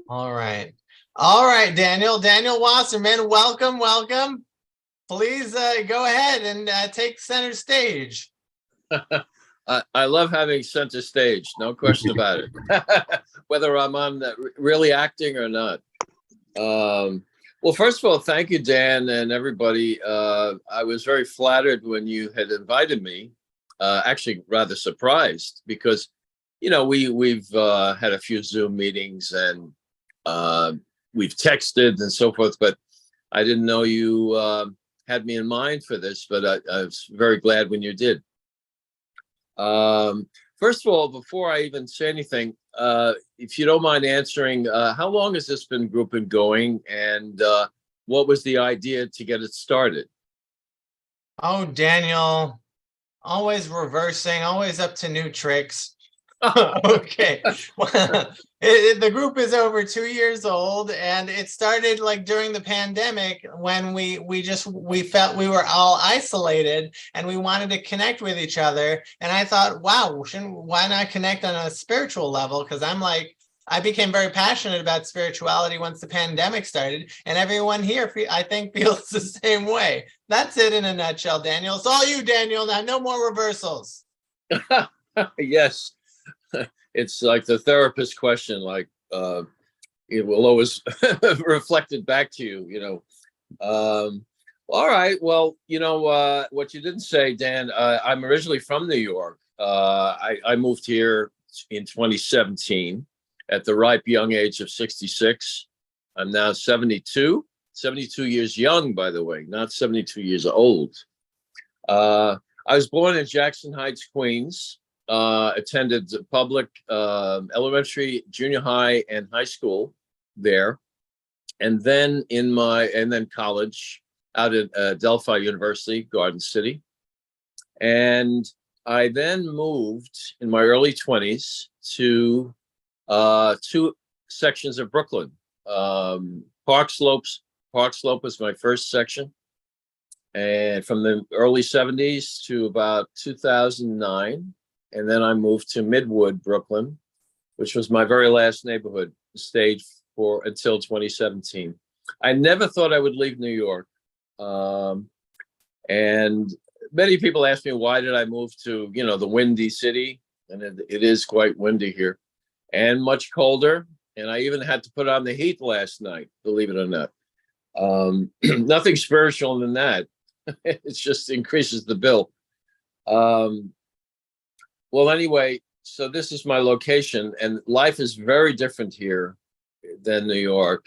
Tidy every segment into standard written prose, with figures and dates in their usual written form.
All right. All right, Daniel. Daniel Wasserman, welcome, welcome. Please go ahead and take center stage. I love having center stage, no question about it. Whether I'm on really acting or not. Well, first of all, thank you, Dan, and everybody. I was very flattered when you had invited me. Actually, rather surprised because, we've had a few Zoom meetings and we've texted and so forth, but I didn't know you had me in mind for this. But I was very glad when you did. First of all, before I even say anything, if you don't mind answering, how long has this group been going, and what was the idea to get it started? Oh, Daniel, always reversing, always up to new tricks. Okay. Well, the group is over 2 years old, and it started like during the pandemic when we felt we were all isolated and we wanted to connect with each other. And I thought, wow, why not connect on a spiritual level? Because I became very passionate about spirituality once the pandemic started, and everyone here, I think, feels the same way. That's it in a nutshell, Daniel. It's all you, Daniel. Now, no more reversals. Yes. It's like the therapist question, like it will always reflect it back to you, all right. Well, what you didn't say, Dan, I'm originally from New York. I moved here in 2017 at the ripe young age of 66. I'm now 72 years young, by the way, not 72 years old. I was born in Jackson Heights, Queens. Attended public elementary, junior high, and high school there, and then college out at Delphi University, Garden City, and I then moved in my early 20s to two sections of Brooklyn. Park Slope was my first section, and from the early 70s to about 2009. And then I moved to Midwood, Brooklyn, which was my very last neighborhood, stayed for until 2017. I never thought I would leave New York. And many people ask me, why did I move to, the windy city? And it is quite windy here and much colder. And I even had to put on the heat last night, believe it or not. Nothing spiritual than that. It just increases the bill. Well, anyway, so this is my location, and life is very different here than New York.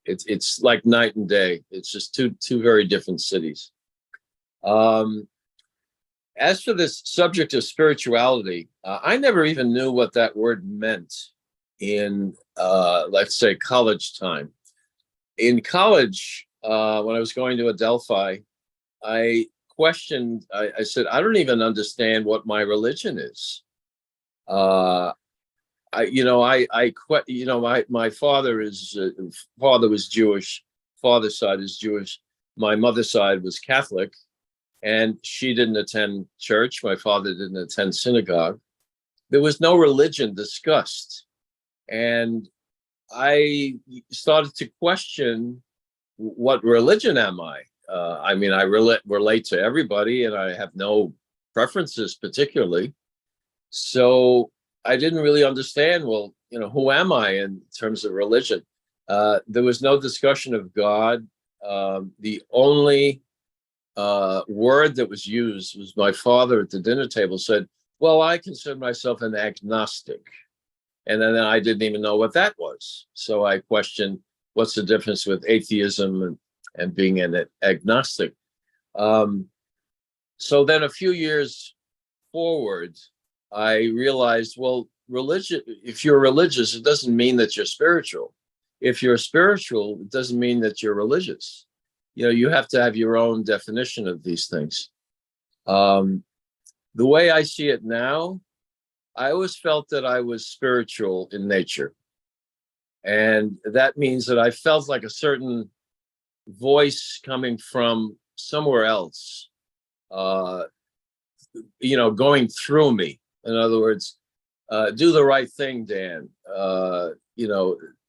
It's like night and day. It's just two very different cities. As for this subject of spirituality, I never even knew what that word meant in, let's say, college time. In college, when I was going to Adelphi, I questioned. I said, I don't even understand what my religion is. My father was Jewish. Father's side is Jewish. My mother's side was Catholic, and she didn't attend church. My father didn't attend synagogue. There was no religion discussed, and I started to question, what religion am I? I relate to everybody, and I have no preferences particularly. So I didn't really understand, well, who am I in terms of religion? There was no discussion of God. The only word that was used was my father at the dinner table said, well, I consider myself an agnostic. And then I didn't even know what that was. So I questioned, what's the difference with atheism and being an agnostic? So then a few years forward, I realized, well, religion, if you're religious, it doesn't mean that you're spiritual. If you're spiritual, it doesn't mean that you're religious. You have to have your own definition of these things. The way I see it now, I always felt that I was spiritual in nature. And that means that I felt like a certain voice coming from somewhere else, going through me. In other words, do the right thing, Dan.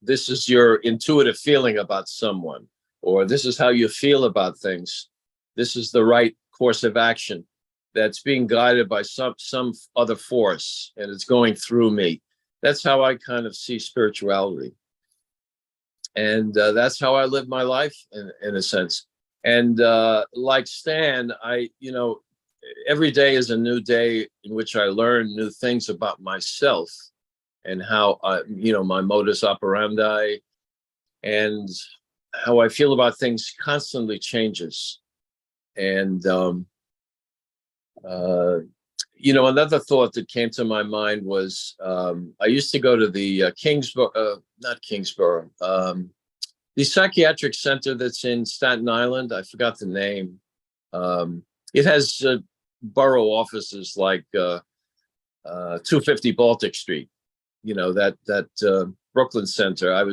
this is your intuitive feeling about someone, or this is how you feel about things. This is the right course of action that's being guided by some other force, and it's going through me. That's how I kind of see spirituality. And that's how I live my life in a sense. And like Stan, every day is a new day in which I learn new things about myself and how, my modus operandi and how I feel about things constantly changes. And, another thought that came to my mind was I used to go to the not Kingsborough, the psychiatric center that's in Staten Island. I forgot the name. It has borough offices like 250 Baltic Street, that Brooklyn Center. I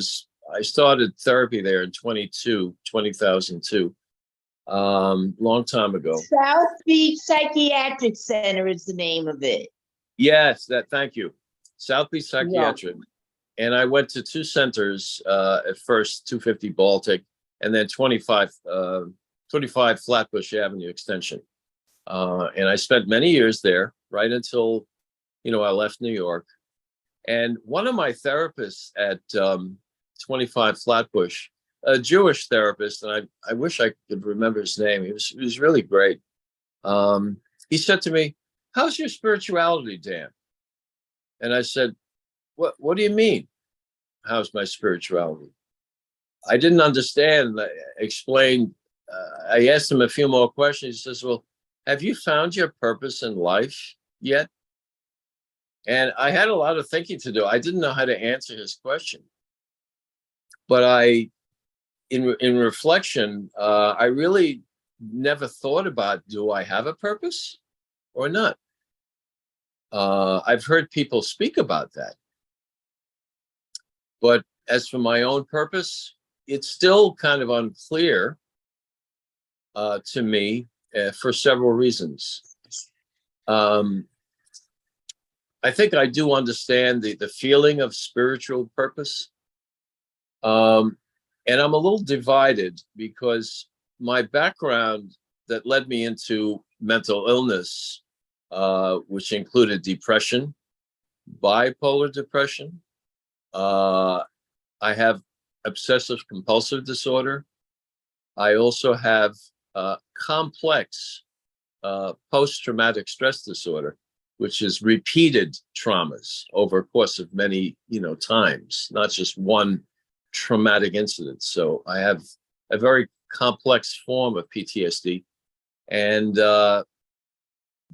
started therapy there in 2002, long time ago. South Beach Psychiatric Center is the name of it. Yes, thank you. South Beach Psychiatric. Yeah. And I went to two centers at first, 250 Baltic, and then 25 Flatbush Avenue Extension. And I spent many years there, right until, I left New York. And one of my therapists at 25 Flatbush, a Jewish therapist, and I wish I could remember his name. He was really great. He said to me, "How's your spirituality, Dan?" And I said, What do you mean? How's my spirituality? I didn't understand. I explained. I asked him a few more questions. He says, "Well, have you found your purpose in life yet?" And I had a lot of thinking to do. I didn't know how to answer his question. But in reflection, I really never thought about, do I have a purpose or not? I've heard people speak about that. But as for my own purpose, it's still kind of unclear to me for several reasons. I think I do understand the feeling of spiritual purpose. And I'm a little divided because my background that led me into mental illness, which included depression, bipolar depression. I have obsessive compulsive disorder. I also have complex post-traumatic stress disorder, which is repeated traumas over a course of many, times, not just one traumatic incident. So I have a very complex form of PTSD. And the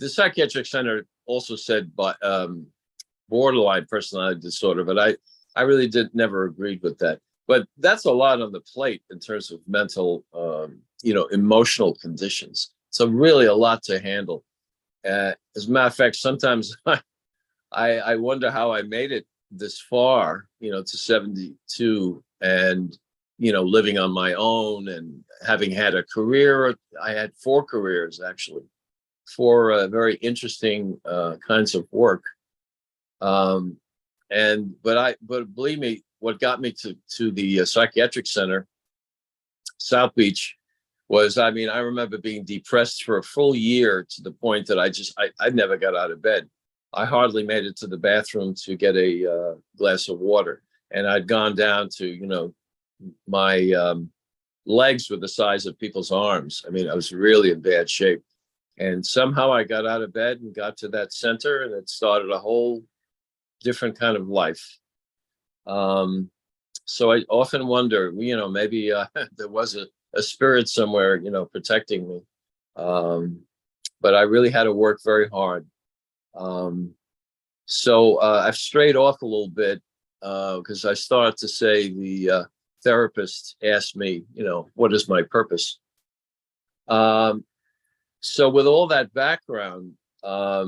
psychiatric center also said borderline personality disorder, but I really never agreed with that. But that's a lot on the plate in terms of mental, emotional conditions. So really a lot to handle. As a matter of fact, sometimes I wonder how I made it this far, to 72 and, living on my own and having had a career. I had 4 careers, actually, 4 very interesting kinds of work. But believe me, what got me to the psychiatric center, South Beach, was, I remember being depressed for a full year to the point that I never got out of bed. I hardly made it to the bathroom to get a glass of water. And I'd gone down to, my legs were the size of people's arms. I was really in bad shape. And somehow I got out of bed and got to that center, and it started a whole different kind of life. So I often wonder, maybe there was a spirit somewhere, protecting me. But I really had to work very hard. So I've strayed off a little bit because I started to say the therapist asked me, what is my purpose? So with all that background, I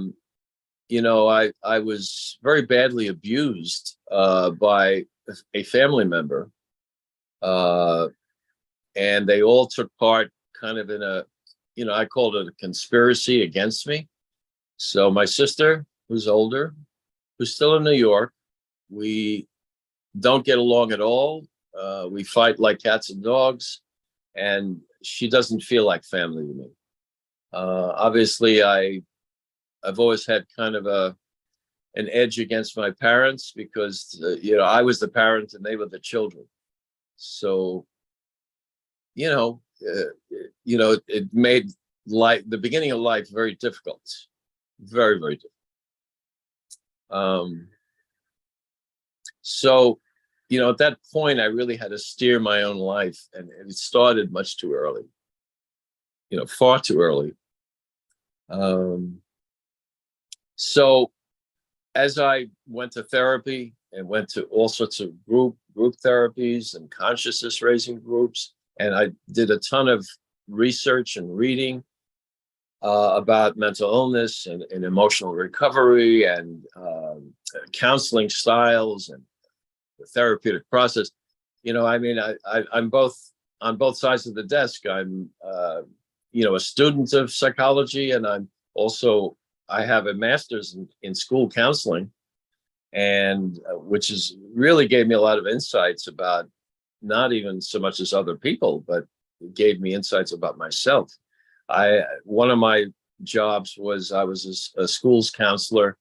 was very badly abused by a family member. And they all took part kind of in a, I called it a conspiracy against me. So my sister, who's older, who's still in New York, we don't get along at all. We fight like cats and dogs, and she doesn't feel like family to me. Obviously, I've always had kind of an edge against my parents because I was the parent and they were the children. So it made the beginning of life very difficult, very, very difficult. So at that point, I really had to steer my own life, and it started much too early, far too early. So as I went to therapy and went to all sorts of group therapies and consciousness raising groups, and I did a ton of research and reading about mental illness and emotional recovery and counseling styles and the therapeutic process. I'm both on both sides of the desk. I'm a student of psychology, and I have a master's in school counseling, and which is really gave me a lot of insights about not even so much as other people, but it gave me insights about myself. One of my jobs was I was a schools counselor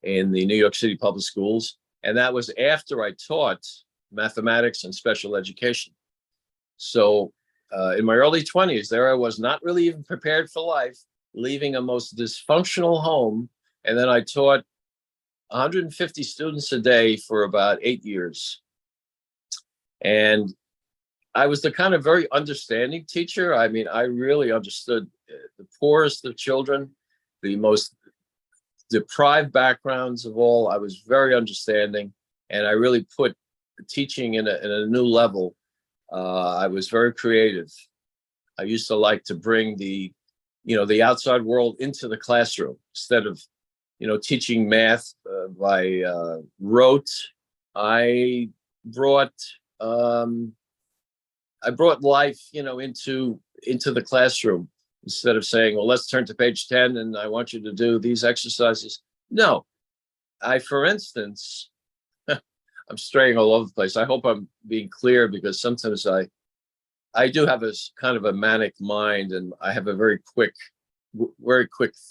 in the New York City public schools, and that was after I taught mathematics and special education. So in my early 20s, there I was, not really even prepared for life, leaving a most dysfunctional home, and then I taught 150 students a day for about 8 years. And I was the kind of very understanding teacher. I mean, I really understood the poorest of children, the most deprived backgrounds of all. I was very understanding, and I really put teaching in a new level. I was very creative. I used to like to bring the outside world into the classroom instead of, teaching math by rote. I brought life, into the classroom instead of saying, well, let's turn to page 10 and I want you to do these exercises. No, for instance, I'm straying all over the place. I hope I'm being clear, because sometimes I do have a kind of a manic mind, and I have a very quick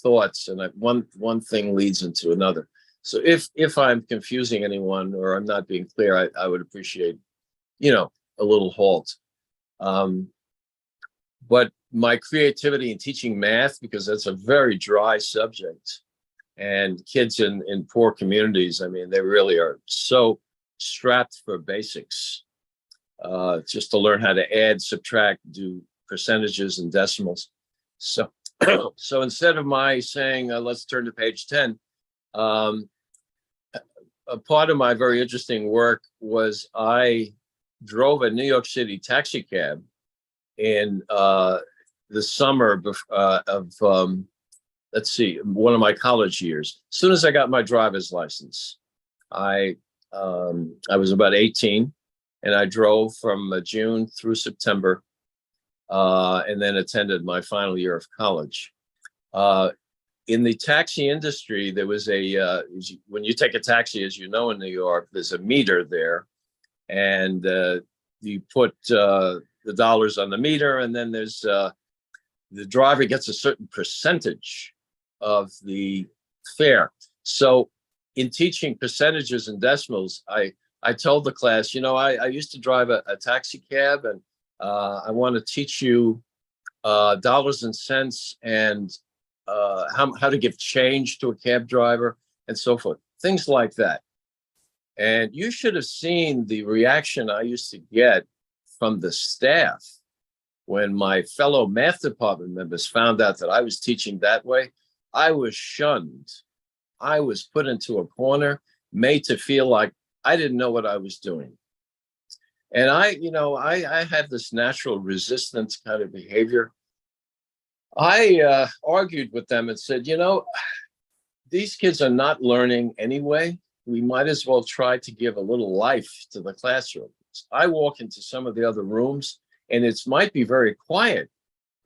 thoughts, and one thing leads into another. So if I'm confusing anyone or I'm not being clear, I would appreciate, a little halt. But my creativity in teaching math, because that's a very dry subject, and kids in poor communities, I mean, they really are so strapped for basics, just to learn how to add, subtract, do percentages and decimals. So instead of my saying, let's turn to page 10, a part of my very interesting work was I drove a New York City taxi cab in the summer of one of my college years. As soon as I got my driver's license, I was about 18, and I drove from June through September, and then attended my final year of college. In the taxi industry, there was when you take a taxi, as you know, in New York, there's a meter there, and you put the dollars on the meter, and then there's the driver gets a certain percentage of the fare. So in teaching percentages and decimals, I told the class, I used to drive a taxi cab, and I want to teach you dollars and cents, and how to give change to a cab driver, and so forth, things like that. And you should have seen the reaction I used to get from the staff when my fellow math department members found out that I was teaching that way. I was shunned. I was put into a corner, made to feel like I didn't know what I was doing. And I had this natural resistance kind of behavior. I argued with them and said, these kids are not learning anyway. We might as well try to give a little life to the classroom. I walk into some of the other rooms, and it might be very quiet,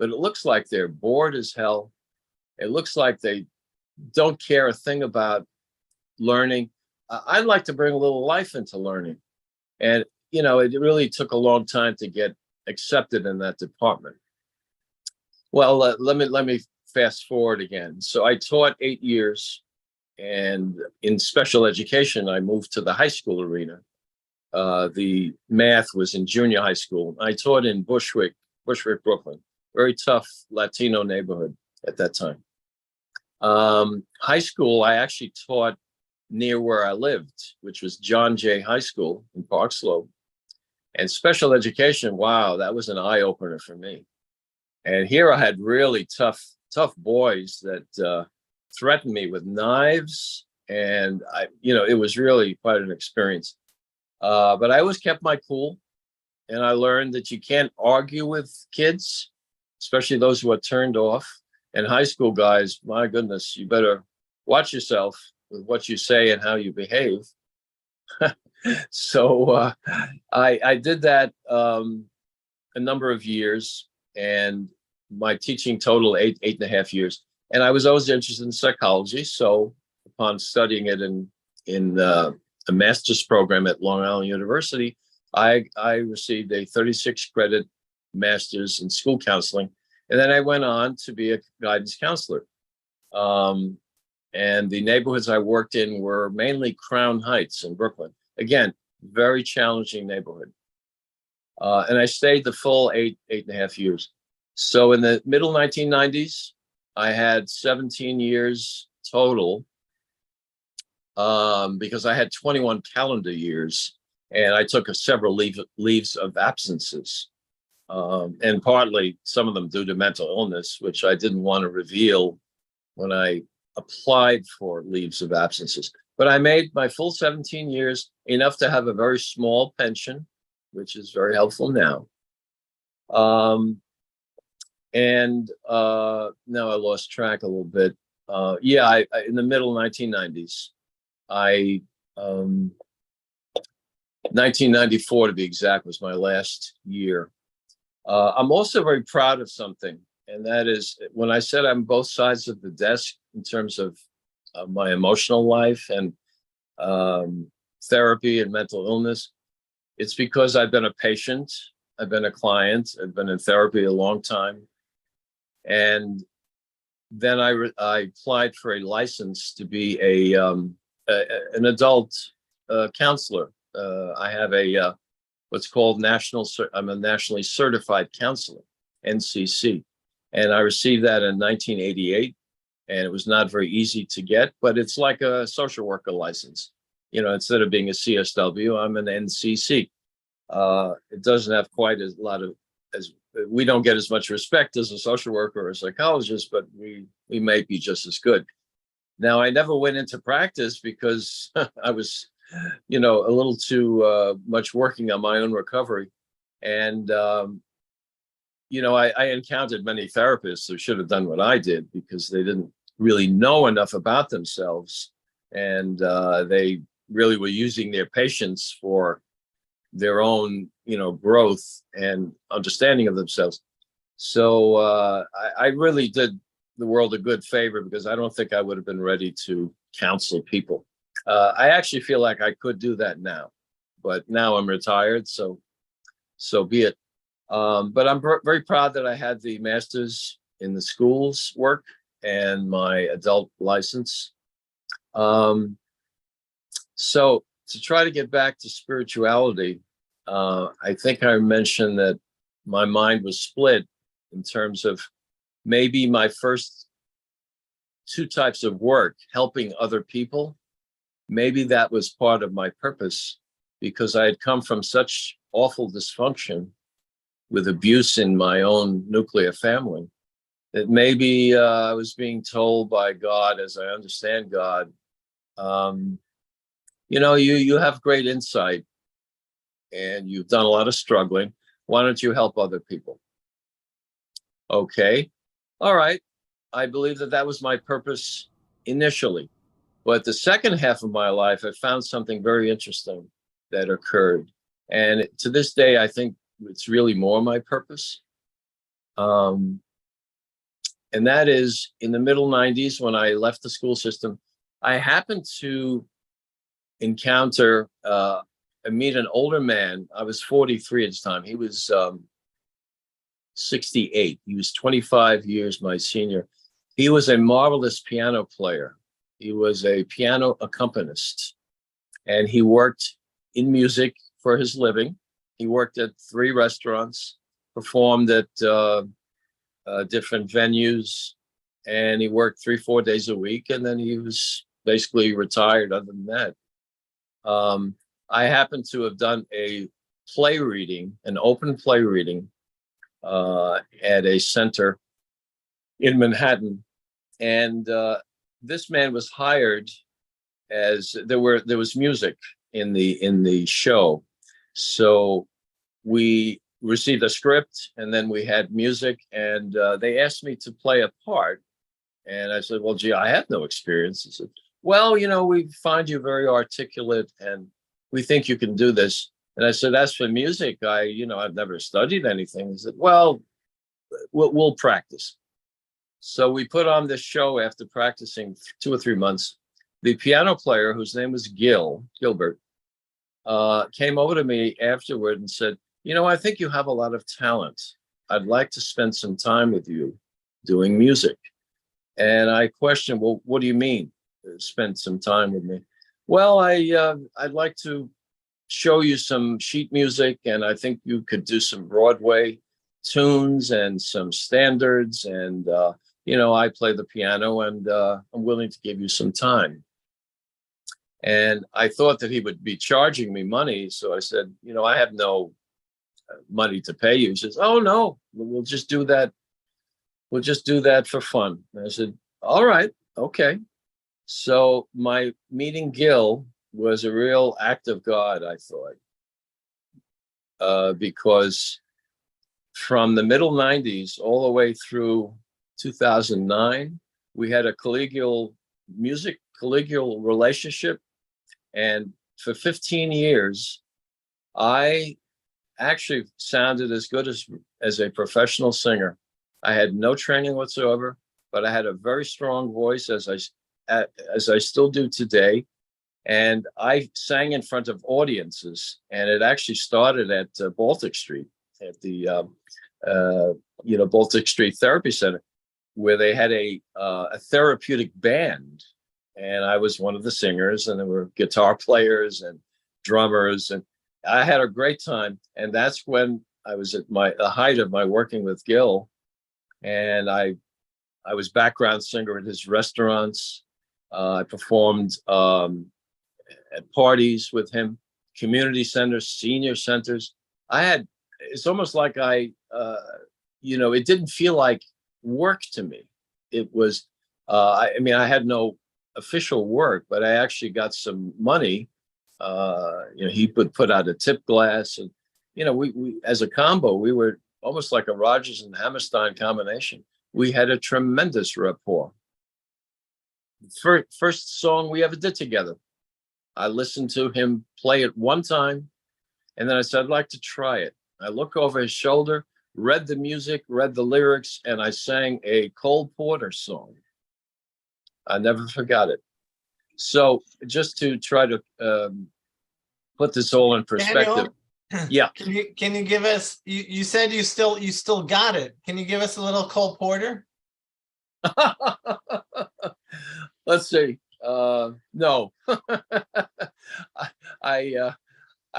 but it looks like they're bored as hell. It looks like they don't care a thing about learning. I'd like to bring a little life into learning. And, it really took a long time to get accepted in that department. Well, let me fast forward again. So I taught 8 years, and in special education, I moved to the high school arena. The math was in junior high school. I taught in Bushwick, Brooklyn, very tough Latino neighborhood at that time. High school, I actually taught near where I lived, which was John Jay High School in Park Slope. And special education, wow, that was an eye opener for me. And here I had really tough boys that threatened me with knives, and it was really quite an experience. But I always kept my cool, and I learned that you can't argue with kids, especially those who are turned off. And high school guys, my goodness, you better watch yourself with what you say and how you behave. So I did that a number of years, and my teaching total 8.5 years. And I was always interested in psychology. So upon studying it in a master's program at Long Island University, I received a 36 credit master's in school counseling. And then I went on to be a guidance counselor. And the neighborhoods I worked in were mainly Crown Heights in Brooklyn. Again, very challenging neighborhood. And I stayed the full 8.5 years. So in the middle 1990s, I had 17 years total, because I had 21 calendar years, and I took several leaves of absences. And partly some of them due to mental illness, which I didn't want to reveal when I applied for leaves of absences. But I made my full 17 years, enough to have a very small pension, which is very helpful now. And now I lost track a little bit. I in the middle 1990s, 1994 to be exact, was my last year. I'm also very proud of something, and that is when I said I'm both sides of the desk in terms of my emotional life and therapy and mental illness. It's because I've been a patient, I've been a client, I've been in therapy a long time. And then I applied for a license to be an adult counselor. I have what's called I'm a nationally certified counselor, NCC. And I received that in 1988. And it was not very easy to get, but it's like a social worker license. Instead of being a CSW, I'm an NCC. It doesn't have quite a lot of, we don't get as much respect as a social worker or a psychologist, but we may be just as good. Now, I never went into practice because I was, a little too much working on my own recovery. And, I encountered many therapists who should have done what I did because they didn't really know enough about themselves. And they really were using their patients for their own, growth and understanding of themselves. So I really did the world a good favor because I don't think I would have been ready to counsel people. I actually feel like I could do that now, but now I'm retired, so be it. But I'm very proud that I had the master's in the schools work and my adult license. So to try to get back to spirituality, I think I mentioned that my mind was split in terms of maybe my first two types of work, helping other people. Maybe that was part of my purpose because I had come from such awful dysfunction with abuse in my own nuclear family that maybe I was being told by God, as I understand God, you have great insight and you've done a lot of struggling. Why don't you help other people? Okay. All right. I believe that was my purpose initially. But the second half of my life, I found something very interesting that occurred. And to this day, I think it's really more my purpose. And that is in the middle 90s, when I left the school system, I happened to encounter meet an older man. I was 43 at the time. He was 68. He was 25 years my senior. He was a marvelous piano player. He was a piano accompanist, and he worked in music for his living. He worked at 3 restaurants, performed at different venues, and he worked 3-4 days a week, and then he was basically retired other than that. I happened to have done a play reading, an open play reading at a center in Manhattan. And this man was hired as there was music in the show. So we received a script, and then we had music, and they asked me to play a part. And I said, well, gee, I have no experience. He said, well, we find you very articulate, and we think you can do this. And I said, as for music, I've never studied anything. He said, well, we'll practice. So we put on this show after practicing 2 or 3 months. The piano player, whose name was Gilbert, came over to me afterward and said, I think you have a lot of talent. I'd like to spend some time with you doing music. And I questioned, well, what do you mean, spend some time with me? Well, I'd like to show you some sheet music, and I think you could do some Broadway tunes and some standards. And, I play the piano, and I'm willing to give you some time. And I thought that he would be charging me money. So I said, I have no money to pay you. He says, oh, no, we'll just do that. We'll just do that for fun. And I said, all right, okay. So my meeting Gil was a real act of God, I thought, because from the middle 90s all the way through 2009, we had a collegial relationship. And for 15 years, I actually sounded as good as a professional singer. I had no training whatsoever, but I had a very strong voice, as I still do today. And I sang in front of audiences, and it actually started at Baltic Street, at the Baltic Street Therapy Center, where they had a therapeutic band, and I was one of the singers, and there were guitar players and drummers, and I had a great time. And that's when I was at the height of my working with Gil, and I was background singer at his restaurants. I performed at parties with him, community centers, senior centers. It's almost like it didn't feel like work to me. It was, I had no official work, but I actually got some money. He would put out a tip glass, and, we as a combo, we were almost like a Rodgers and Hammerstein combination. We had a tremendous rapport. First song we ever did together, I listened to him play it one time, and then I said, I'd like to try it. I looked over his shoulder, read the music, read the lyrics, and I sang a Cole Porter song. I never forgot it. So just to try to put this all in perspective. Daniel, yeah. Can you give us, you said you still got it. Can you give us a little Cole Porter? Let's see. No. I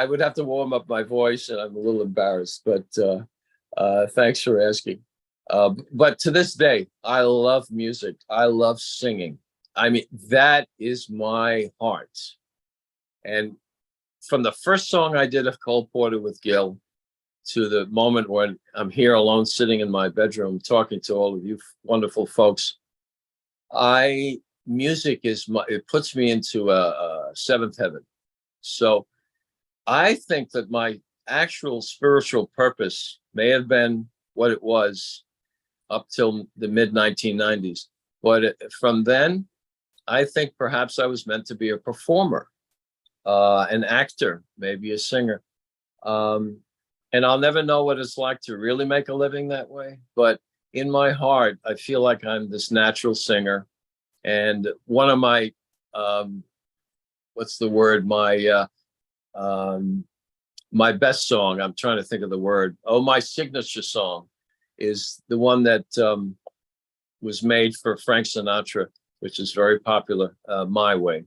would have to warm up my voice, and I'm a little embarrassed, but thanks for asking. But to this day, I love music. I love singing. That is my heart. And from the first song I did of Cole Porter with Gil to the moment when I'm here alone sitting in my bedroom talking to all of you wonderful folks, music it puts me into a seventh heaven. So I think that my actual spiritual purpose may have been what it was up till the mid 1990s. But from then, I think perhaps I was meant to be a performer, an actor, maybe a singer. And I'll never know what it's like to really make a living that way. But in my heart, I feel like I'm this natural singer. And one of my, My best song, I'm trying to think of the word. Oh, my signature song is the one that was made for Frank Sinatra, which is very popular, My Way.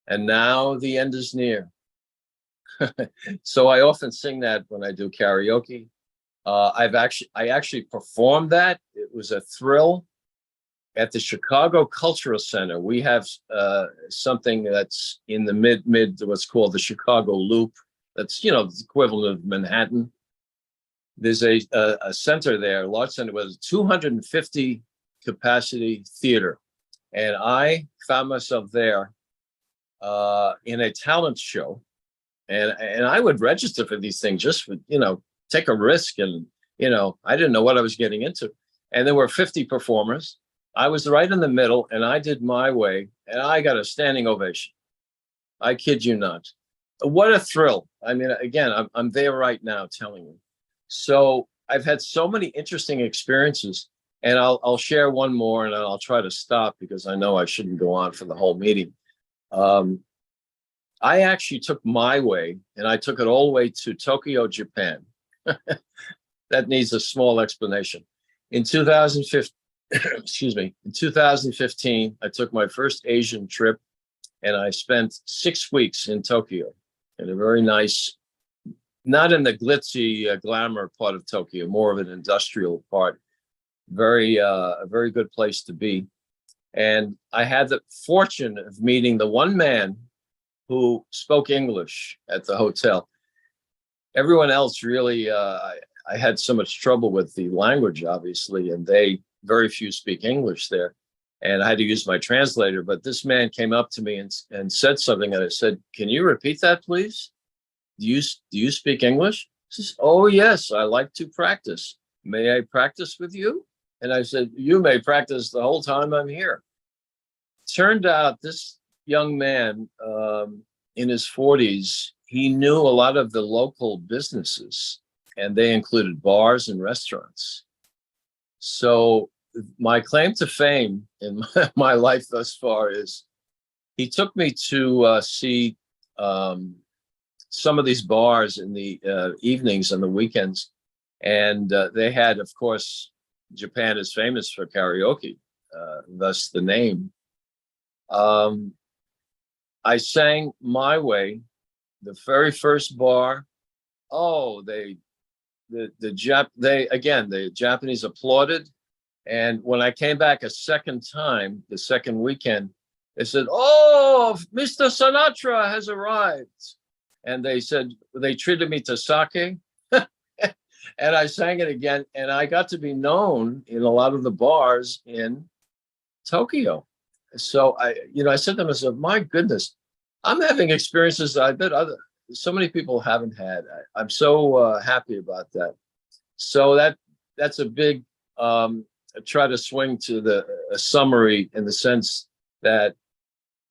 And now the end is near. So I often sing that when I do karaoke. I actually performed that. It was a thrill at the Chicago Cultural Center. We have something that's in the mid what's called the Chicago Loop. That's, you know, the equivalent of Manhattan. There's a center there, a large center with a 250 capacity theater, and I found myself there in a talent show, and I would register for these things just for, you know, take a risk, and you know, I didn't know what I was getting into, and there were 50 performers. I was right in the middle, and I did My Way, and I got a standing ovation. I kid you not. What a thrill. I mean, again, I'm there right now telling you. So I've had so many interesting experiences, and I'll share one more, and then I'll try to stop because I know I shouldn't go on for the whole meeting. I actually took My Way, and I took it all the way to Tokyo, Japan. That needs a small explanation. In 2015, excuse me, in 2015, I took my first Asian trip, and I spent 6 weeks in Tokyo, in a very nice, not in the glitzy glamour part of Tokyo, more of an industrial part. A very good place to be. And I had the fortune of meeting the one man who spoke English at the hotel. Everyone else really, I had so much trouble with the language, obviously, and very few speak English there. And I had to use my translator, but this man came up to me and said something, and I said, "Can you repeat that, please? Do you speak English?" He says, "Oh, yes, I like to practice. May I practice with you?" And I said, "You may practice the whole time I'm here." Turned out this young man in his 40s, he knew a lot of the local businesses, and they included bars and restaurants. So my claim to fame in my life thus far is he took me to see some of these bars in the evenings and the weekends. And they had, of course, Japan is famous for karaoke, thus the name. I sang My Way, the very first bar. Oh, the Japanese applauded. And when I came back a second time, the second weekend, they said, "Oh, Mr. Sinatra has arrived." And they said, they treated me to sake. And I sang it again. And I got to be known in a lot of the bars in Tokyo. So I said to myself, my goodness, I'm having experiences that I bet so many people haven't had. I'm so happy about that. So that's a big, try to swing to a summary in the sense that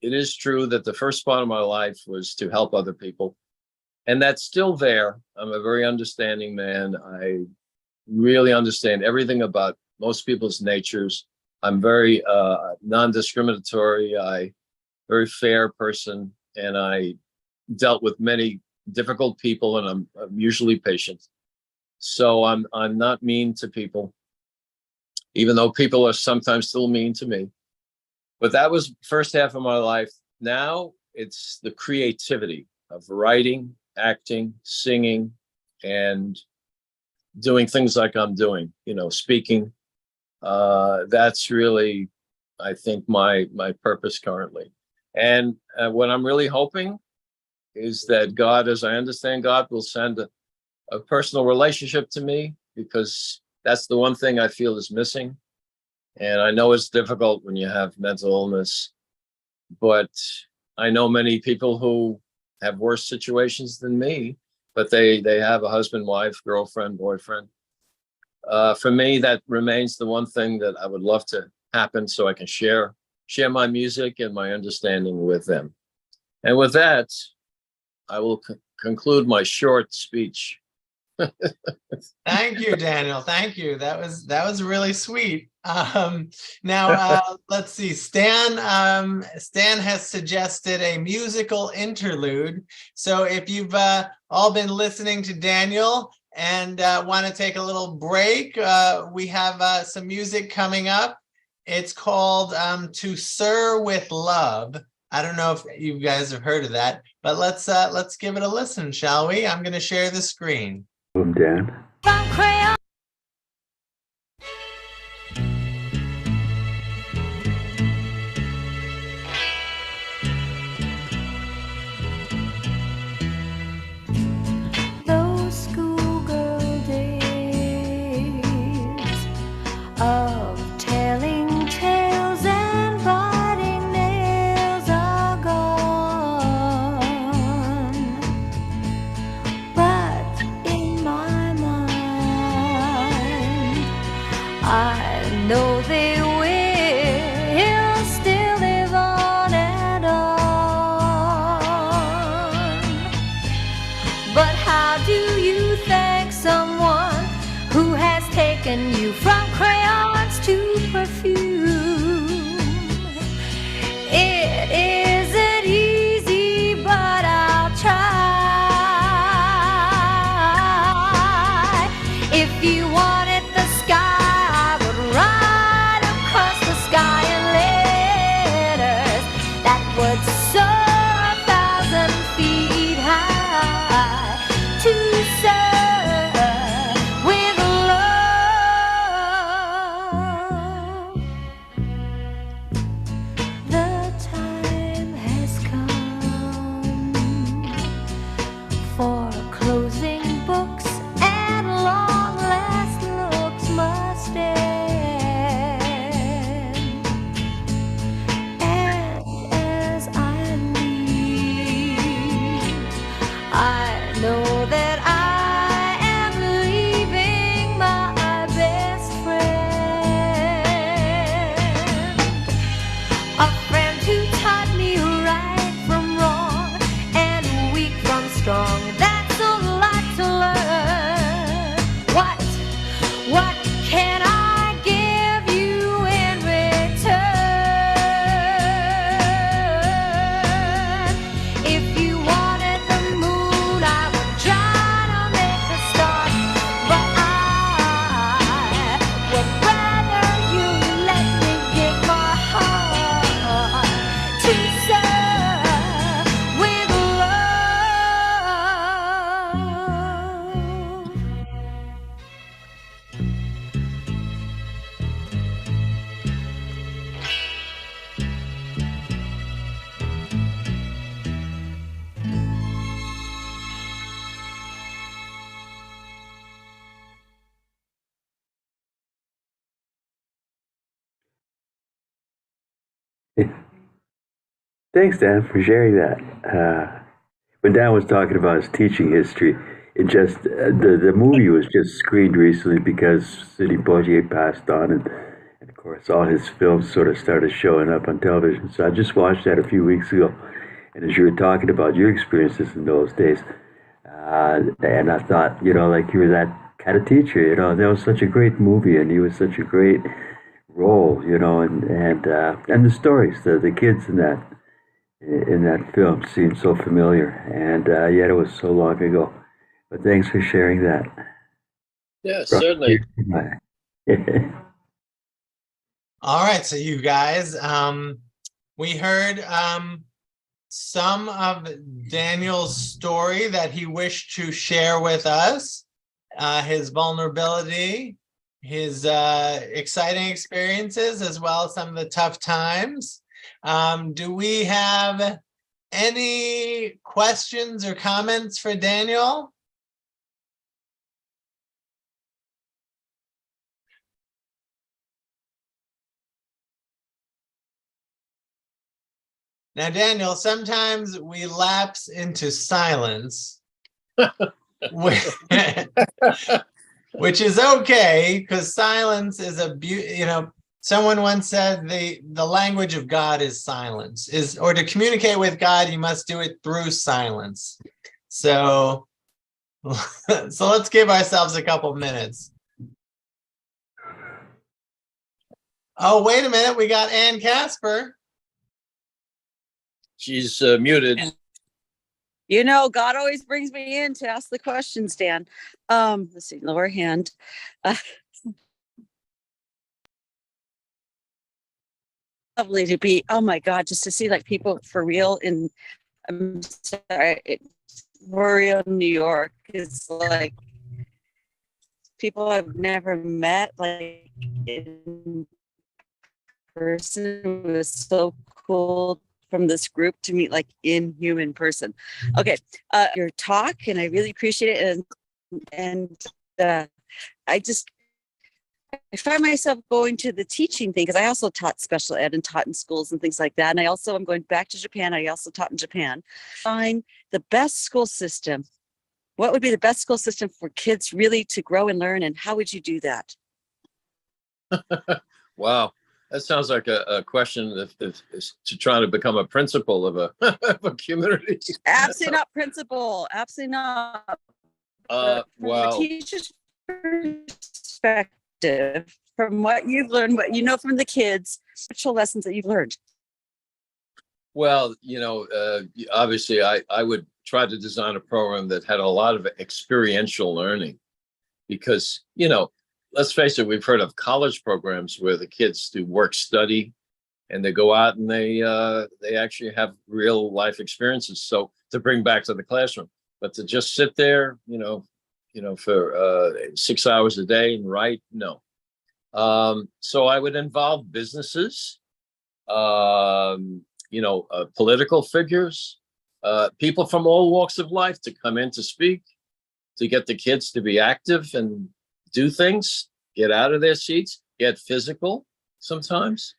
it is true that the first part of my life was to help other people. And that's still there. I'm a very understanding man. I really understand everything about most people's natures. I'm very non-discriminatory. Very fair person, and I dealt with many difficult people, and I'm usually patient. So I'm not mean to people, even though people are sometimes still mean to me. But that was first half of my life. Now it's the creativity of writing, acting, singing, and doing things like I'm doing, speaking. That's really, I think, my purpose currently. And what I'm really hoping is that God, as I understand God, will send a personal relationship to me, because that's the one thing I feel is missing. And I know it's difficult when you have mental illness, but I know many people who have worse situations than me, but they have a husband, wife, girlfriend, boyfriend. For me, that remains the one thing that I would love to happen, so I can share my music and my understanding with them. And with that, I will conclude my short speech. Thank you, Daniel. Thank you. That was really sweet. Now, let's see. Stan has suggested a musical interlude. So if you've all been listening to Daniel and want to take a little break, we have some music coming up. It's called "To Sir with Love." I don't know if you guys have heard of that, but let's give it a listen, shall we? I'm going to share the screen. Dan. Those schoolgirl days of telling tales and biting nails are gone, but in my mind I know they will still live on and on. But how do you thank someone who has taken you from crayons to perfume? It isn't easy, but I'll try. If you wanted the sky, I would ride across the sky in letters that would soar 1,000 feet high. To serve with love. The time has come for closing books, and long last looks must end. And as I leave, I know that I am leaving my best friend, a friend who taught me right from wrong and weak from strong. That's a lot to learn. What can I give you in return? If you wanted the moon, I would try to make a start, but I would rather you let me give my heart to serve with Thanks, Dan, for sharing that. When Dan was talking about his teaching history, it just the movie was just screened recently because Sidney Poitier passed on, and of course all his films sort of started showing up on television. So I just watched that a few weeks ago, and as you were talking about your experiences in those days, and I thought, like you were that kind of teacher, that was such a great movie, and he was such a great role, and the stories, the kids in that film seemed so familiar, and yet it was so long ago. But thanks for sharing that. Yeah, certainly. All right, so you guys, we heard some of Daniel's story that he wished to share with us, his vulnerability, his exciting experiences, as well as some of the tough times. Do we have any questions or comments for Daniel? Now, Daniel, sometimes we lapse into silence, which is okay, because silence is someone once said the language of God is silence, or to communicate with God, you must do it through silence. So let's give ourselves a couple minutes. Oh, wait a minute. We got Ann Casper. She's muted. You know, God always brings me in to ask the questions, Dan. Let's see, lower hand. Lovely to be, oh my God, just to see like people for real in, I'm sorry, for real New York. It's like people I've never met, like in person. It was so cool from this group to meet like in human person. Okay, your talk, and I really appreciate it. And I find myself going to the teaching thing because I also taught special ed and taught in schools and things like that. And I also am going back to Japan. I also taught in Japan. Find the best school system. What would be the best school system for kids really to grow and learn? And how would you do that? Wow. That sounds like a question if to try to become a principal of a, of a community. Absolutely not principal. Absolutely not. From Wow. the teacher's perspective, from what you've learned, what you know from the kids, spiritual lessons that you've learned. Well, you know, obviously I would try to design a program that had a lot of experiential learning because, you know, let's face it, we've heard of college programs where the kids do work study and they go out and they actually have real life experiences. So to bring back to the classroom, but to just sit there, you know, for 6 hours a day and write, no. So I would involve businesses, political figures, people from all walks of life to come in to speak, to get the kids to be active and do things, get out of their seats, get physical sometimes,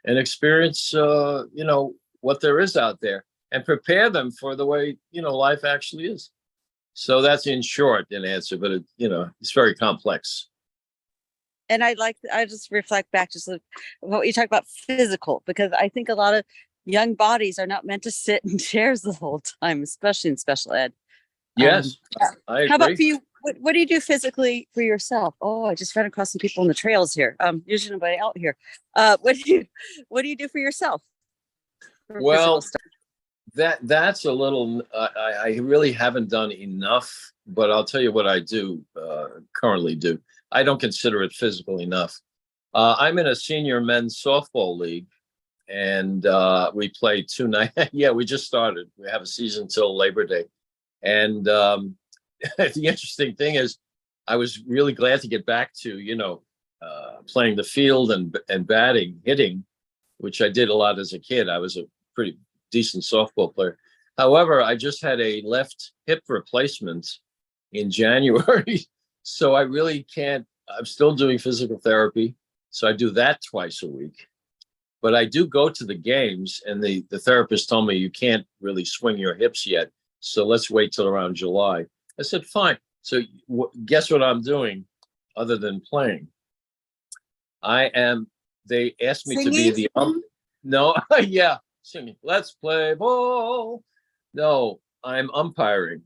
and experience, what there is out there and prepare them for the way, life actually is. So that's in short an answer, but it's very complex. And I just reflect back just what you talk about physical, because I think a lot of young bodies are not meant to sit in chairs the whole time, especially in special ed. Yes, I agree. How about for you? What do you do physically for yourself? Oh, I just ran across some people on the trails here. Usually nobody out here. What do you do for yourself? Well, that's a little, I really haven't done enough, but I'll tell you what I do currently do. I don't consider it physical enough. I'm in a senior men's softball league, and we play 2 nights. Yeah, we just started. We have a season till Labor Day. And the interesting thing is, I was really glad to get back to, playing the field and batting, hitting, which I did a lot as a kid. I was a pretty decent softball player. However, I just had a left hip replacement in January. So I really can't, I'm still doing physical therapy. So I do that twice a week. But I do go to the games, and the therapist told me you can't really swing your hips yet. So let's wait till around July. I said, fine. So guess what I'm doing other than playing? They asked me to be the, no, yeah, singing, let's play ball. No, I'm umpiring.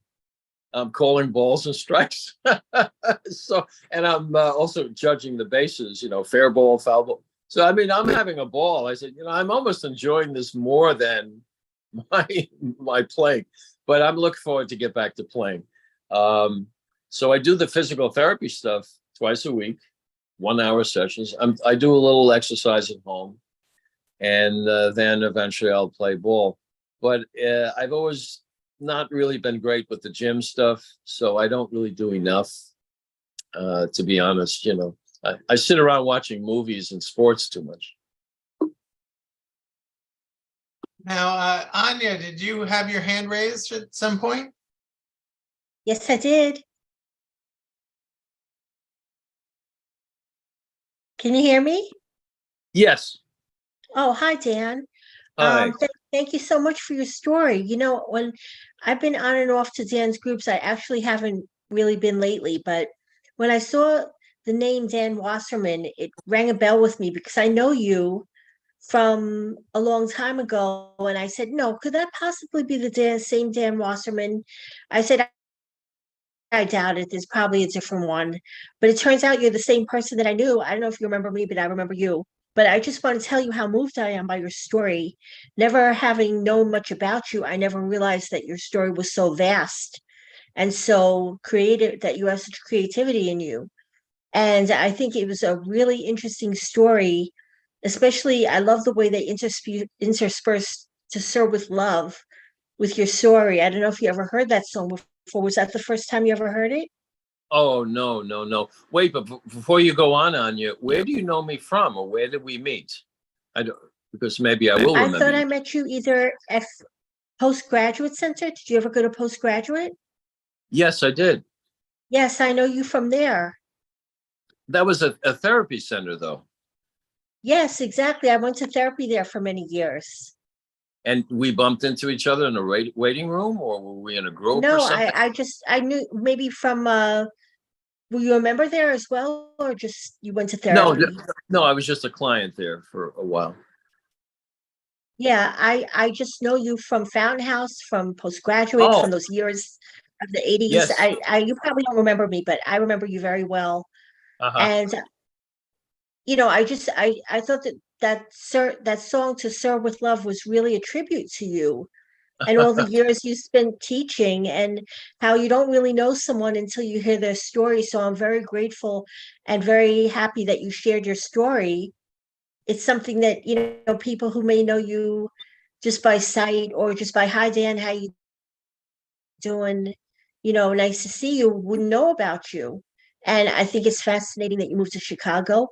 I'm calling balls and strikes. And I'm also judging the bases, fair ball, foul ball. So, I mean, I'm having a ball. I said, I'm almost enjoying this more than my playing, but I'm looking forward to get back to playing. So I do the physical therapy stuff twice a week, 1 hour sessions. I do a little exercise at home, and then eventually I'll play ball. But I've always not really been great with the gym stuff, so I don't really do enough, to be honest. I sit around watching movies and sports too much. Now, Anya, did you have your hand raised at some point? Yes, I did. Can you hear me? Yes. Oh, hi, Dan. Hi. Thank you so much for your story. When I've been on and off to Dan's groups, I actually haven't really been lately, but when I saw the name Dan Wasserman, it rang a bell with me because I know you from a long time ago. And I said, no, could that possibly be the same Dan Wasserman? I said, I doubt it. There's probably a different one. But it turns out you're the same person that I knew. I don't know if you remember me, but I remember you. But I just want to tell you how moved I am by your story. Never having known much about you, I never realized that your story was so vast and so creative, that you have such creativity in you. And I think it was a really interesting story. Especially, I love the way they interspersed "To Serve with Love" with your story. I don't know if you ever heard that song before. Was that the first time you ever heard it? Oh, no, no, no. Wait, but before you go on, Anya, where do you know me from, or where did we meet? I don't, because maybe I will I remember thought I you. met you either at postgraduate center. Did you ever go to postgraduate? Yes, I did. Yes, I know you from there. That was a therapy center, though. Yes, exactly. I went to therapy there for many years. And we bumped into each other in a waiting room, or were we in a group or No, something? I knew maybe from were you a member there as well, or just you went to No, therapy? no, I was just a client there for a while. Yeah, I just know you from Fountain House, from postgraduate, Oh, from those years of the 80s. yes. I you probably don't remember me, but I remember you very well. Uh-huh. And I thought that song "To Serve with Love" was really a tribute to you and all the years you spent teaching, and how you don't really know someone until you hear their story. So I'm very grateful and very happy that you shared your story. It's something that, people who may know you just by sight or just by, "Hi Dan, how you doing? Nice to see you," wouldn't know about you. And I think it's fascinating that you moved to Chicago.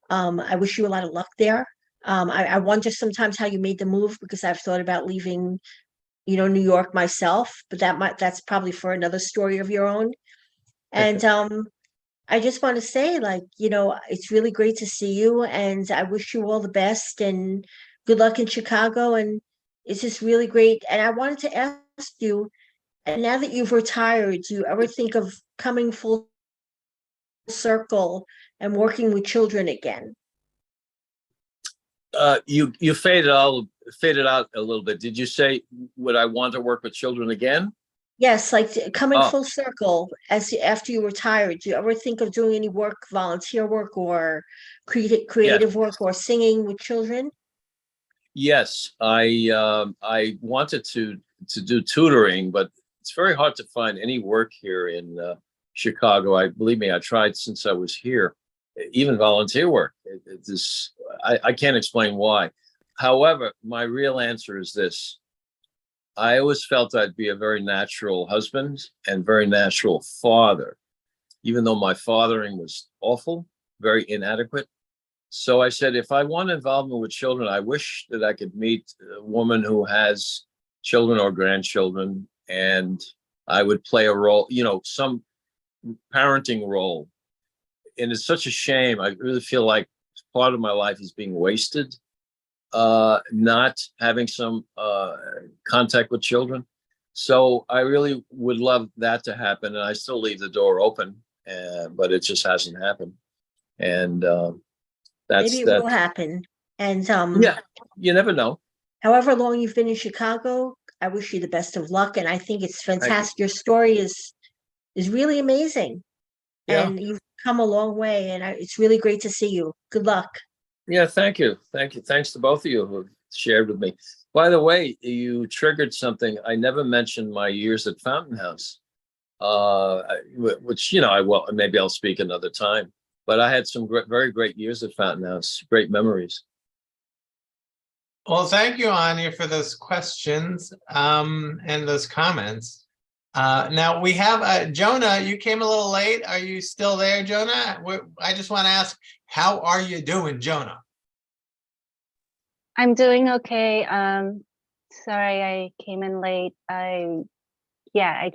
I wish you a lot of luck there. I wonder sometimes how you made the move, because I've thought about leaving, New York myself, but that's probably for another story of your own. And I just want to say, like, it's really great to see you, and I wish you all the best and good luck in Chicago. And it's just really great. And I wanted to ask you, and now that you've retired, do you ever think of coming full circle and working with children again? You faded out a little bit. Did you say, would I want to work with children again? Yes, like coming Oh, full circle after you retired. Do you ever think of doing any work, volunteer work, or yes, creative work, or singing with children? yes. I wanted to do tutoring, but it's very hard to find any work here in Chicago. Believe me, I tried since I was here, even volunteer work. I can't explain why. However, my real answer is this. I always felt I'd be a very natural husband and very natural father, even though my fathering was awful, very inadequate. So I said, if I want involvement with children, I wish that I could meet a woman who has children or grandchildren, and I would play a role, some parenting role. And it's such a shame. I really feel like part of my life is being wasted, not having some contact with children. So I really would love that to happen, and I still leave the door open, but it just hasn't happened. And Maybe that's it will that. happen. And Yeah, you never know. however long you've been in Chicago, I wish you the best of luck. And I think it's Thank you. fantastic. Your story is really amazing, Yeah, and you've come a long way. And it's really great to see you. Good luck. yeah. Thank you, thank you. Thanks to both of you who shared with me. By the way, you triggered something. I never mentioned my years at Fountain House, which I will. Maybe I'll speak another time. But I had some very great years at Fountain House. Great memories. Well, thank you, Anya, for those questions and those comments. Now we have Jonah. You came a little late. Are you still there, Jonah? I just want to ask, how are you doing, Jonah? I'm doing okay. Sorry I came in late. I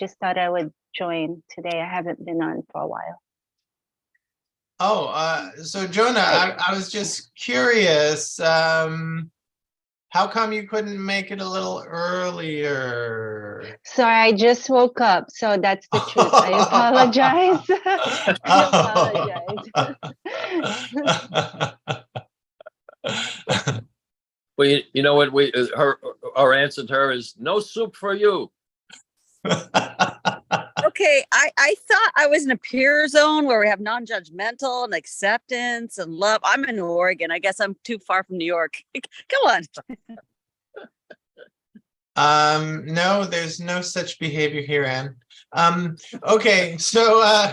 just thought I would join today. I haven't been on for a while. Oh, so Jonah, I was just curious. How come you couldn't make it a little earlier? Sorry, I just woke up, so that's the truth. I apologize. I apologize. Well, you know what? Our answer to her is no soup for you. Okay. Okay, I thought I was in a peer zone where we have non-judgmental and acceptance and love. I'm in Oregon. I guess I'm too far from New York. Come on. No, there's no such behavior here, Anne. Okay, so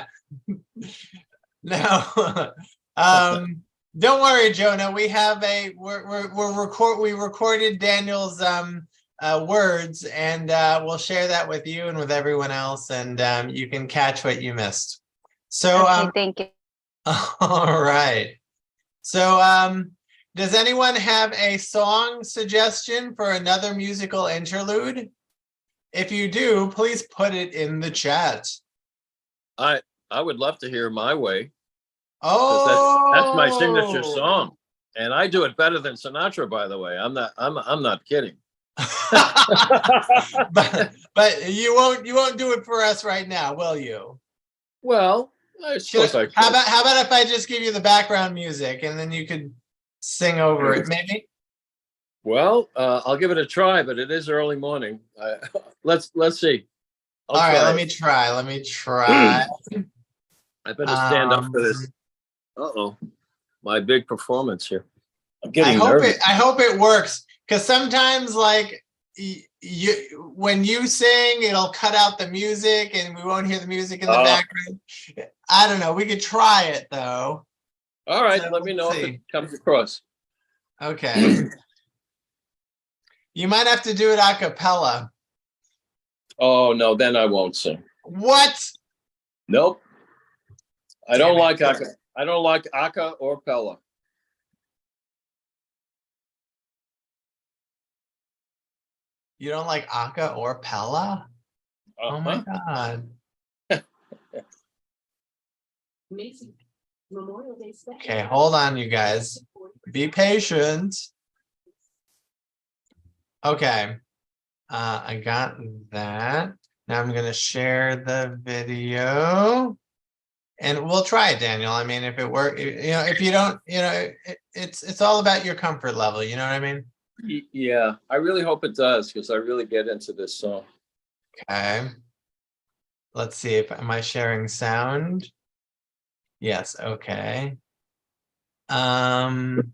now don't worry, Jonah. We have we recorded Daniel's words, and we'll share that with you and with everyone else, and you can catch what you missed. So Okay, thank you. all right. So does anyone have a song suggestion for another musical interlude? If you do, please put it in the chat. I would love to hear My Way. Oh, That's my signature song, and I do it better than Sinatra, by the way. I'm not kidding. but you won't do it for us right now, will you? Well, I suppose I could. How about if I just give you the background music and then you could sing over it, maybe? Well, I'll give it a try, but it is early morning. Let's see. All right, let me try. I better stand up for this. My big performance here. I'm getting nervous. I hope it works, because sometimes, like, when you sing, it'll cut out the music and we won't hear the music in the background. I don't know. We could try it though. All right, So let me know if it comes across. Okay. You might have to do it a cappella. Oh no, then I won't sing. What? Nope. I don't like aka or pella. You don't like aka or pella? Oh my God. Okay, hold on, you guys. Be patient. Okay. I got that. Now I'm gonna share the video. And we'll try it, Daniel. I mean, if it works, if you don't, it's all about your comfort level. You know what I mean? Yeah, I really hope it does, because I really get into this song. Okay. Let's see am I sharing sound? Yes. Okay. And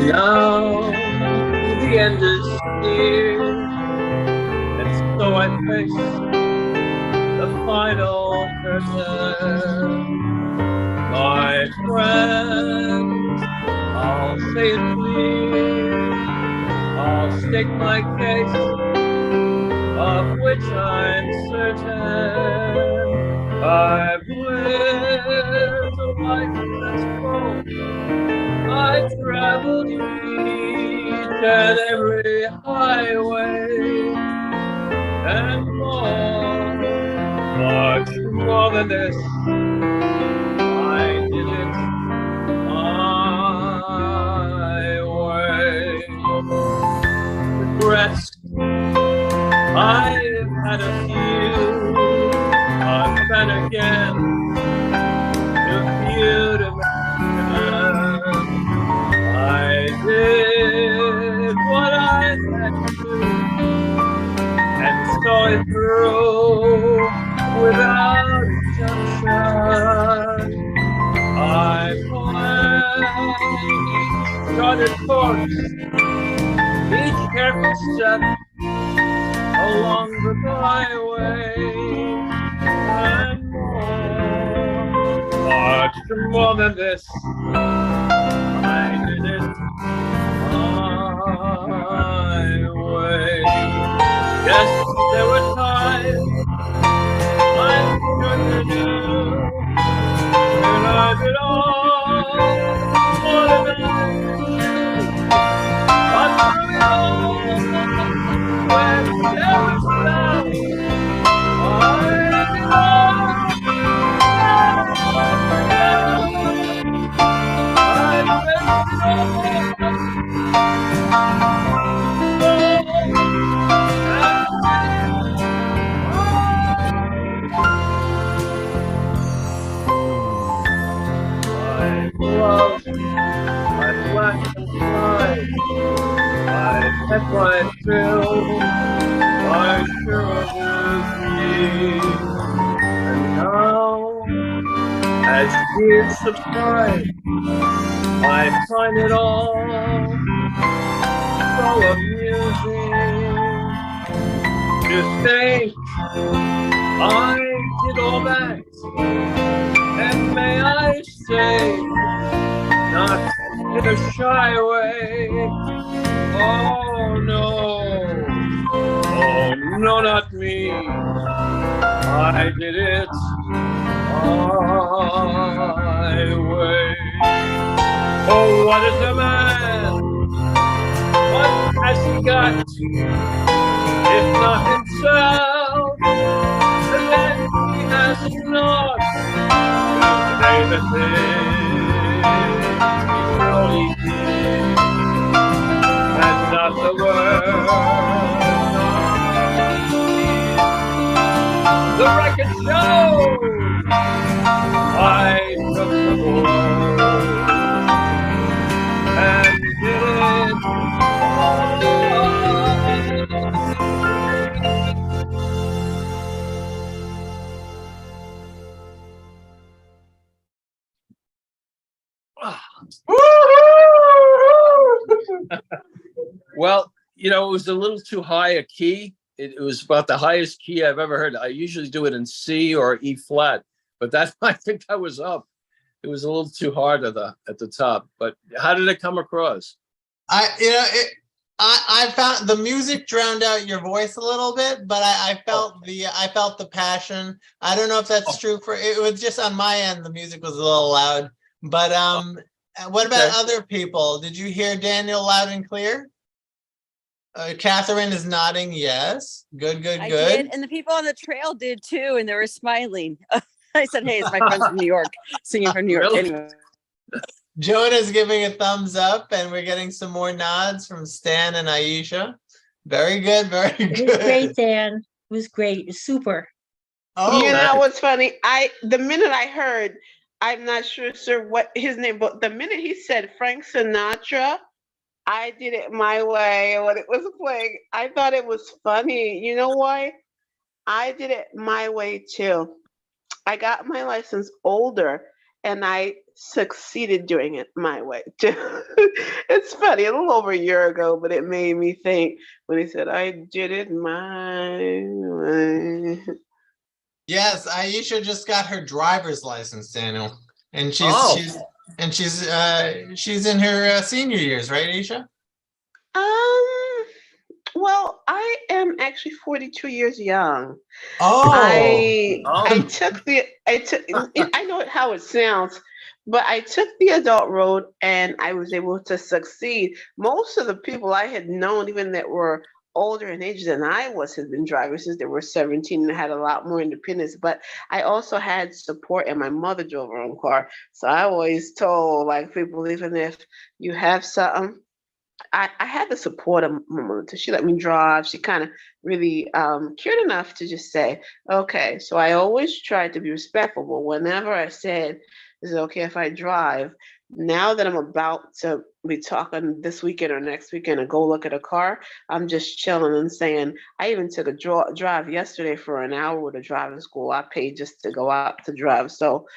now the end is near, and so I face the final curtain. My friends, I'll say it clear, I'll state my case, of which I'm certain. I've lived a life that's full. I traveled each and every highway, and more, much more than this, I did it my way. Regrets, I've had a few, but then again, the beautiful. I did what I had to do, and saw it through without exception. I planned each charted course, each careful step along the byway, and more, much more than this. I did it my way. Yes, there were times I couldn't do, and I did all more than I could do. But through it all, when there was doubt, I did all. I That's why I feel my share of misery. And now, as years subside, I find it all so amusing to think I did all that. And may I say, not in a shy way. Oh no, oh no, not me. I did it my way. Oh, what is a man? What has he got? If not himself, then he has not. To say the things he surely did, and not the words the record shows. I took the bull and did it well, it was a little too high a key. It was about the highest key I've ever heard. I usually do it in C or E flat, but that I think that was up. It was a little too hard at the top. But how did it come across? I found the music drowned out your voice a little bit, but I felt the passion. I don't know if that's true for it. Was just on my end, the music was a little loud. But what about other people? Did you hear Daniel loud and clear? Catherine is nodding yes. Good. I did, and the people on the trail did too, and they were smiling. I said, "Hey, it's my friends from New York singing from New York." Really? Anyway, Jonah's giving a thumbs up, and we're getting some more nods from Stan and Aisha. Very good, very It good. was great, Dan. It was great. It was super. Oh, You know what's funny? The minute I heard, I'm not sure, sir, what his name, but the minute he said Frank Sinatra, I did it my way when it was playing. I thought it was funny. You know why? I did it my way too. I got my license older and I succeeded doing it my way too. It's funny, a little over a year ago, but it made me think when he said, I did it my way. yes, Aisha just got her driver's license, Daniel, and she's in her senior years, right, Aisha? Well, I am actually 42 years young. Oh, I took I know how it sounds, but I took the adult road and I was able to succeed. Most of the people I had known, even that were older in age than I was, had been drivers since they were 17 and had a lot more independence. But I also had support, and my mother drove her own car. So I always told people, even if you have something, I had the support of my mother. She let me drive. She kind of really cared enough to just say, okay. So I always tried to be respectful. But whenever I said, is it okay if I drive? Now that I'm about to be talking this weekend or next weekend and go look at a car, I'm just chilling and saying, I even took a drive yesterday for an hour with a driving school. I paid just to go out to drive. So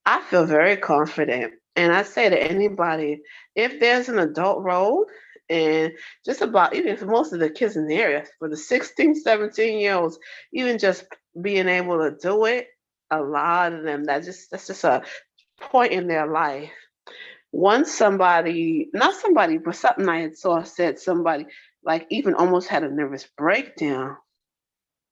I feel very confident. And I say to anybody, if there's an adult road, and just about, even for most of the kids in the area, for the 16, 17-year-olds, even just being able to do it, a lot of them, that's just a point in their life. Once somebody, not somebody, but something I had said somebody even almost had a nervous breakdown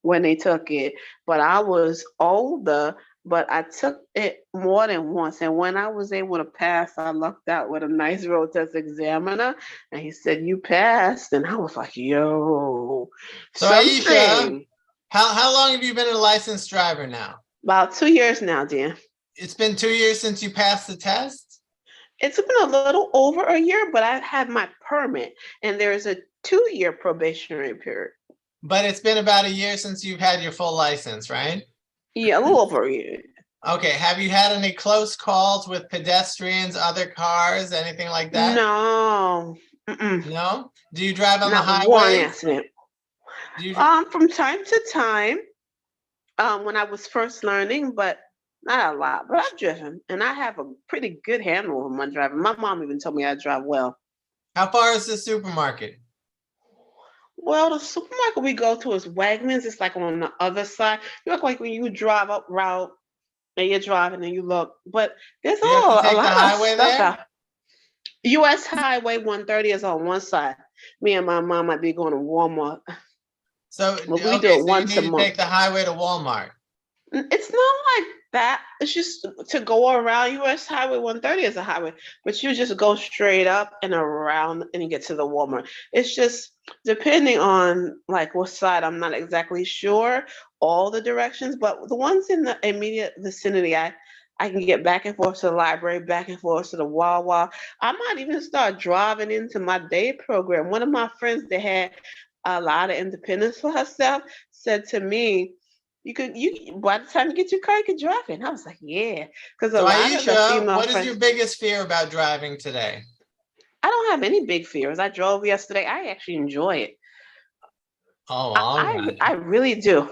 when they took it. But I was older, but I took it more than once. And when I was able to pass, I lucked out with a nice road test examiner. And he said, you passed. And I was like, yo. So Aisha, how long have you been a licensed driver now? About 2 years now, Dan. It's been 2 years since you passed the test? It's been a little over a year, but I have my permit. And there's a 2-year probationary period. But it's been about a year since you've had your full license, right? Yeah, a little over a year. Okay. Have you had any close calls with pedestrians, other cars, anything like that? No, Mm-mm. No? Do you drive on the Not one highway? accident. Do you, From time to time, when I was first learning, but not a lot. But I've driven, and I have a pretty good handle on my driving. My mom even told me I drive well. how far is the supermarket? Well, the supermarket we go to is Wegmans. It's like on the other side. You look like when you drive up route and you're driving and you look, but there's Do you have to a take the lot of highway stuff there? out. U.S. Highway 130 is on one side. Me and my mom might be going to Walmart, So, but we okay, do it so you once a need to month. take the highway to Walmart. It's not like that. It's just to go around. U.S. Highway 130 is a highway, but you just go straight up and around and you get to the Walmart. It's just depending on like what side. I'm not exactly sure all the directions, but the ones in the immediate vicinity, I can get back and forth to the library, back and forth to the Wawa. I might even start driving into my day program. One of my friends that had a lot of independence for herself said to me, you by the time you get your car, you can drive it. And I was like, yeah, because a So, lot of the Aisha, female what is your friends, biggest fear about driving today? I don't have any big fears. I drove yesterday. I actually enjoy it. Oh, I, all I, right. I really do.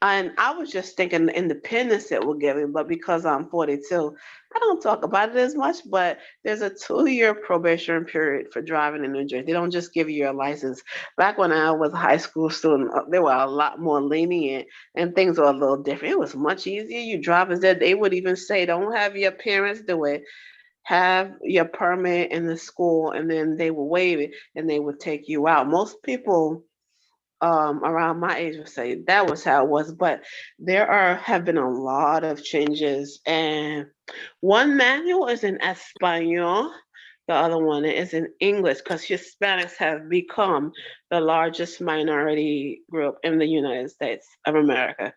And I was just thinking the independence it will give me, but because I'm 42, I don't talk about it as much. But there's a 2-year probation period for driving in New Jersey. They don't just give you your license. Back when I was a high school student, they were a lot more lenient and things were a little different. It was much easier. You drivers there, they would even say, don't have your parents do it. Have your permit in the school, and then they will waive it and they would take you out. Most people around my age would say that was how it was, but have been a lot of changes, and one manual is in Espanol, the other one is in English, because Hispanics have become the largest minority group in the United States of America,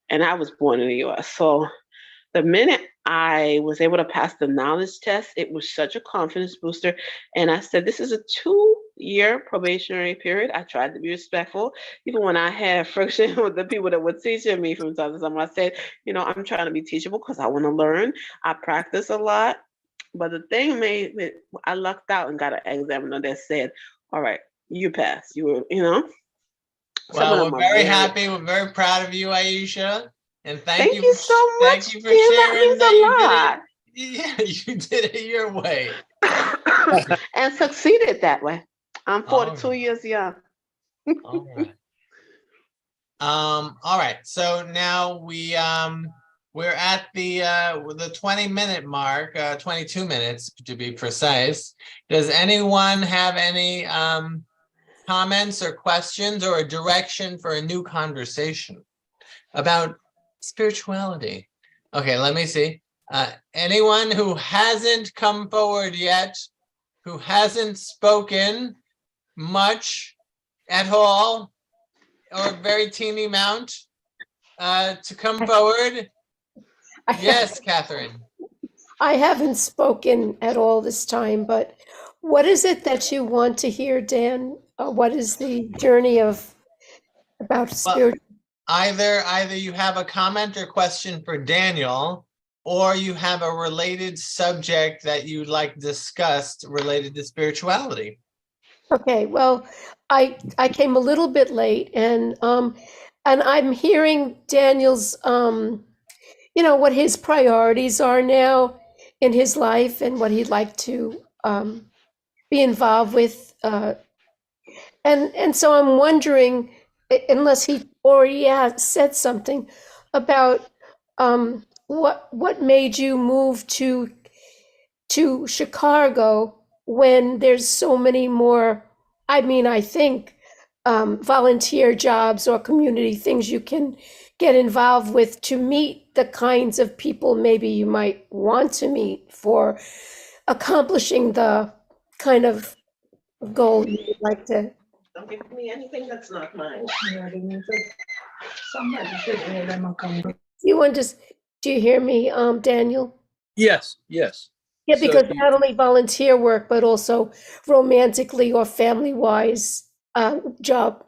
and I was born in the US. So the minute I was able to pass the knowledge test, it was such a confidence booster. And I said, this is a 2-year probationary period. I tried to be respectful. Even when I had friction with the people that were teaching me from time to time, I said, I'm trying to be teachable because I want to learn. I practice a lot. But the thing made it, I lucked out and got an examiner that said, all right, you passed. You were. Some of Well, them we're are very very, happy. We're very proud of you, Aisha. And thank you so thank much, you for Tim. That sharing means that you did it. a Yeah, you did it your way. lot. And succeeded that way. I'm All 42 years young. All right. All right. So now we're at the 20-minute mark, 22 minutes to be precise. Does anyone have any comments or questions or a direction for a new conversation about spirituality? Okay, let me see. Anyone who hasn't come forward yet, who hasn't spoken much at all, or a very teeny amount, to come forward? Yes, Catherine. I haven't spoken at all this time, but what is it that you want to hear, Dan? What is the journey of about Well, spirit? either you have a comment or question for Daniel, or you have a related subject that you'd like discussed related to spirituality. Okay, well, I came a little bit late, and I'm hearing Daniel's what his priorities are now in his life and what he'd like to be involved with. And so I'm wondering, unless he already has said something about what made you move to Chicago when there's so many more. I mean, I think volunteer jobs or community things you can get involved with to meet the kinds of people maybe you might want to meet for accomplishing the kind of goal you would like to. Don't give me anything that's not mine. You do you hear me, Daniel? Yes, yes. Yeah, So because not only volunteer work, but also romantically or family-wise job,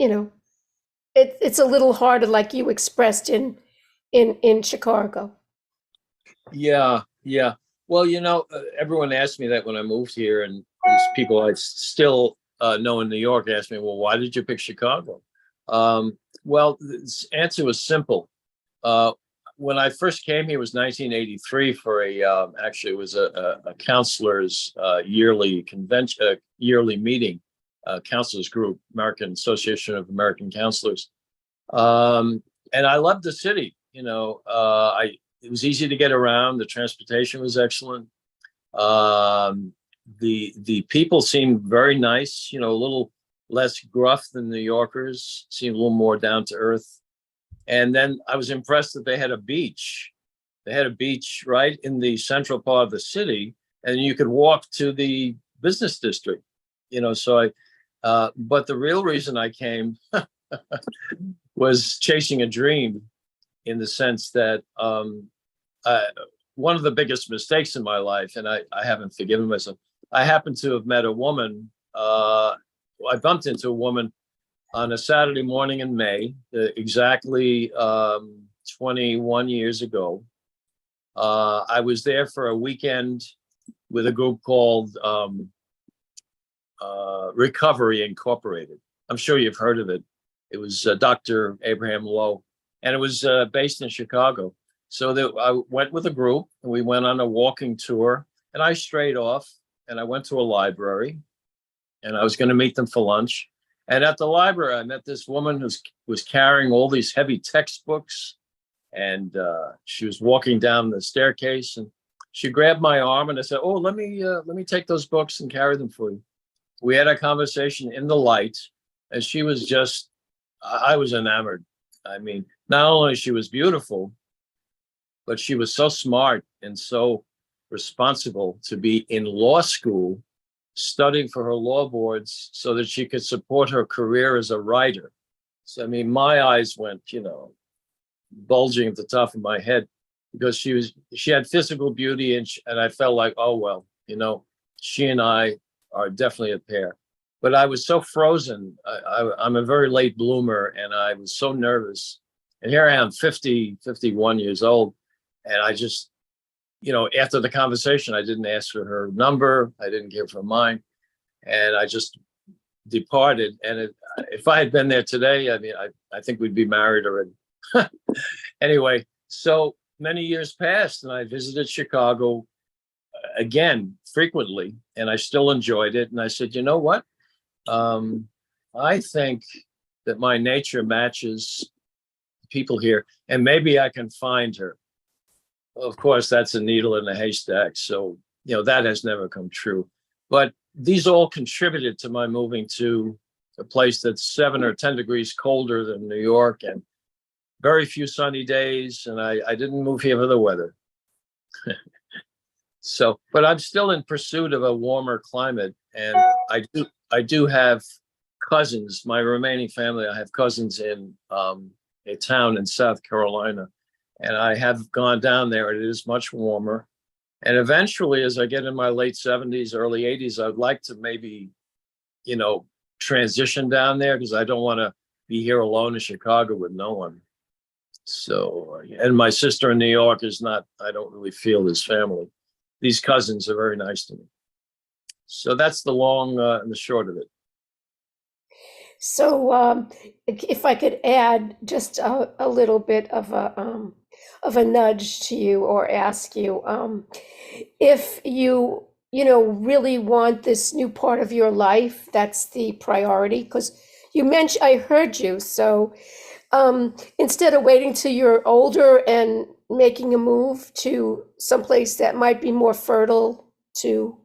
it's a little harder, like you expressed in Chicago. yeah, yeah. Well, everyone asked me that when I moved here, and these people I still know in New York ask me, well, why did you pick Chicago? Well, the answer was simple. When I first came here was 1983 for actually it was a counselor's yearly convention, yearly meeting, counselors group, American Association of American Counselors. And I loved the city. It was easy to get around. The transportation was excellent. The people seemed very nice, a little less gruff than New Yorkers, seemed a little more down to earth. And then I was impressed that they had a beach. They had a beach right in the central part of the city, and you could walk to the business district, but the real reason I came was chasing a dream, in the sense that one of the biggest mistakes in my life, and I haven't forgiven myself, I happened to have met a woman. I bumped into a woman on a Saturday morning in May, exactly 21 years ago. I was there for a weekend with a group called Recovery Incorporated. I'm sure you've heard of it. It was Dr. Abraham Lowe, and it was based in Chicago. So I went with a group, and we went on a walking tour, and I strayed off, and I went to a library, and I was going to meet them for lunch. And at the library, I met this woman who was carrying all these heavy textbooks, and she was walking down the staircase, and she grabbed my arm, and I said, "Oh, let me take those books and carry them for you." We had a conversation in the light, and she was just, I was enamored. I mean, not only she was beautiful, but she was so smart and so responsible to be in law school, studying for her law boards so that she could support her career as a writer. So, I mean, my eyes went, bulging at the top of my head, because she had physical beauty, and I felt like, oh, well, she and I are definitely a pair. But I was so frozen. I'm a very late bloomer, and I was so nervous. And here I am, 51 years old. And I just, after the conversation, I didn't ask for her number. I didn't give her mine. And I just departed. And if I had been there today, I mean, I think we'd be married already. Anyway, so many years passed, and I visited Chicago again frequently, and I still enjoyed it. And I said, you know what? I think that my nature matches people here, and maybe I can find her. Of course, that's a needle in a haystack. So, that has never come true. But these all contributed to my moving to a place that's 7 or 10 degrees colder than New York, and very few sunny days. And I didn't move here for the weather. So, but I'm still in pursuit of a warmer climate. And I do have cousins, my remaining family. I have cousins in a town in South Carolina. And I have gone down there. It is much warmer. And eventually, as I get in my late 70s, early 80s, I'd like to maybe, transition down there, because I don't want to be here alone in Chicago with no one. So, and my sister in New York is not, I don't really feel this family. These cousins are very nice to me. So that's the long and the short of it. So, if I could add just a little bit of a nudge to you, or ask you, if you really want this new part of your life, that's the priority, because you mentioned, I heard you. So, instead of waiting till you're older and making a move to someplace that might be more fertile to,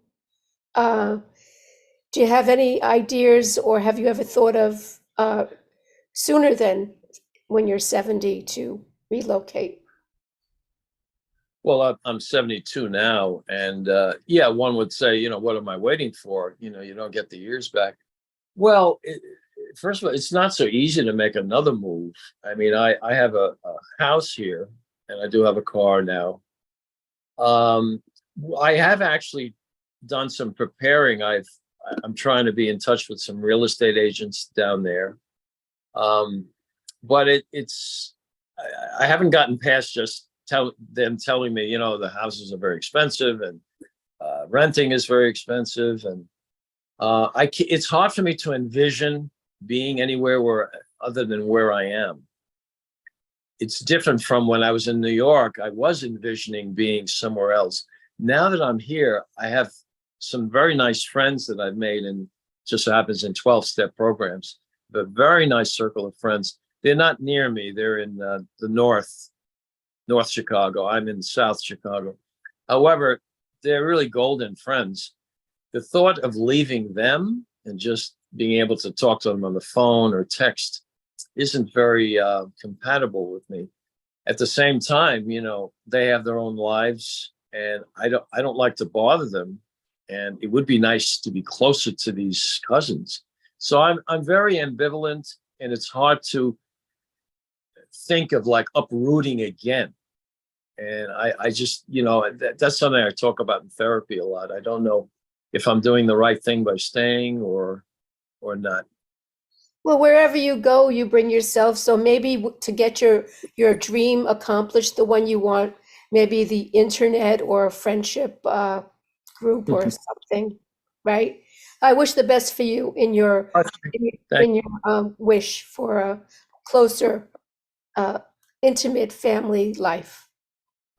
do you have any ideas, or have you ever thought of sooner than when you're 70 to relocate? Well, I'm 72 now, and one would say, what am I waiting for? You don't get the years back. Well, first of all, it's not so easy to make another move. I mean, I have a house here, and I do have a car now. I have actually done some preparing. I'm trying to be in touch with some real estate agents down there. But I haven't gotten past just them telling me, the houses are very expensive, and renting is very expensive. And It's hard for me to envision being anywhere where other than where I am. It's different from when I was in New York. I was envisioning being somewhere else. Now that I'm here, I have some very nice friends that I've made, and just so happens in 12-step programs. A very nice circle of friends. They're not near me. They're in the North Chicago. I'm in South Chicago. However, they're really golden friends. The thought of leaving them and just being able to talk to them on the phone or text isn't very compatible with me. At the same time, they have their own lives, and I don't like to bother them. And it would be nice to be closer to these cousins. So I'm very ambivalent, and it's hard to think of like uprooting again. And I just, that's something I talk about in therapy a lot. I don't know if I'm doing the right thing by staying or not. Well, wherever you go, you bring yourself. So maybe to get your dream accomplished, the one you want, maybe the internet or a friendship group or something, right? I wish the best for you in your wish for a closer, intimate family life.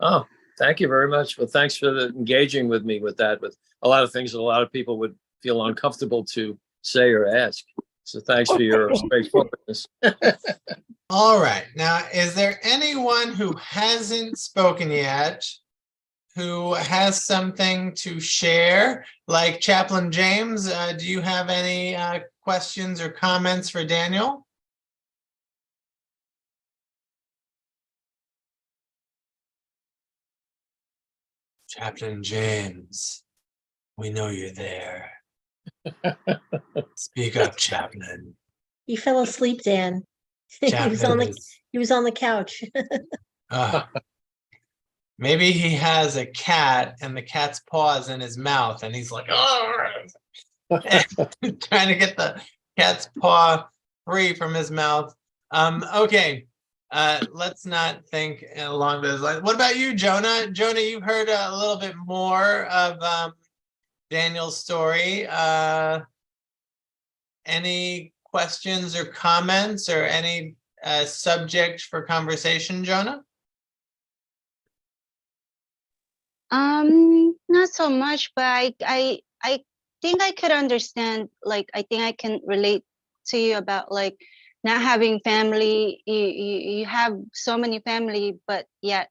Oh, thank you very much. Well, thanks for engaging with me with that, with a lot of things that a lot of people would feel uncomfortable to say or ask. So thanks for your straightforwardness. All right. Now, is there anyone who hasn't spoken yet who has something to share? Like Chaplain James, do you have any questions or comments for Daniel? Chaplain James, we know you're there. Speak up, Chaplain. He fell asleep, Dan. He was on the couch. Maybe he has a cat and the cat's paws in his mouth and he's like, trying to get the cat's paw free from his mouth. Okay, let's not think along those lines. What about you, Jonah? Jonah, you've heard a little bit more of Daniel's story. Any questions or comments or any subject for conversation, Jonah? Not so much, but I think I could understand, like, I think I can relate to you about like not having family. You have so many family, but yet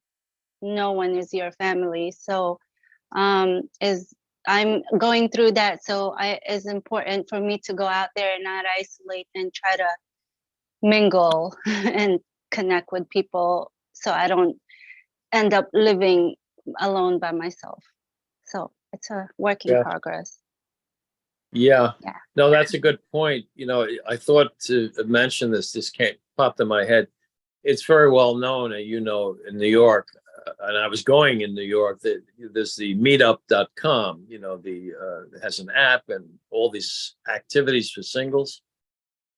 no one is your family. So is I'm going through that. So it's important for me to go out there and not isolate and try to mingle and connect with people so I don't end up living alone by myself. So it's a work in progress. Yeah. No, that's a good point. I thought to mention this popped in my head. It's very well known, in New York, and I was going in New York, there's the meetup.com, it has an app and all these activities for singles.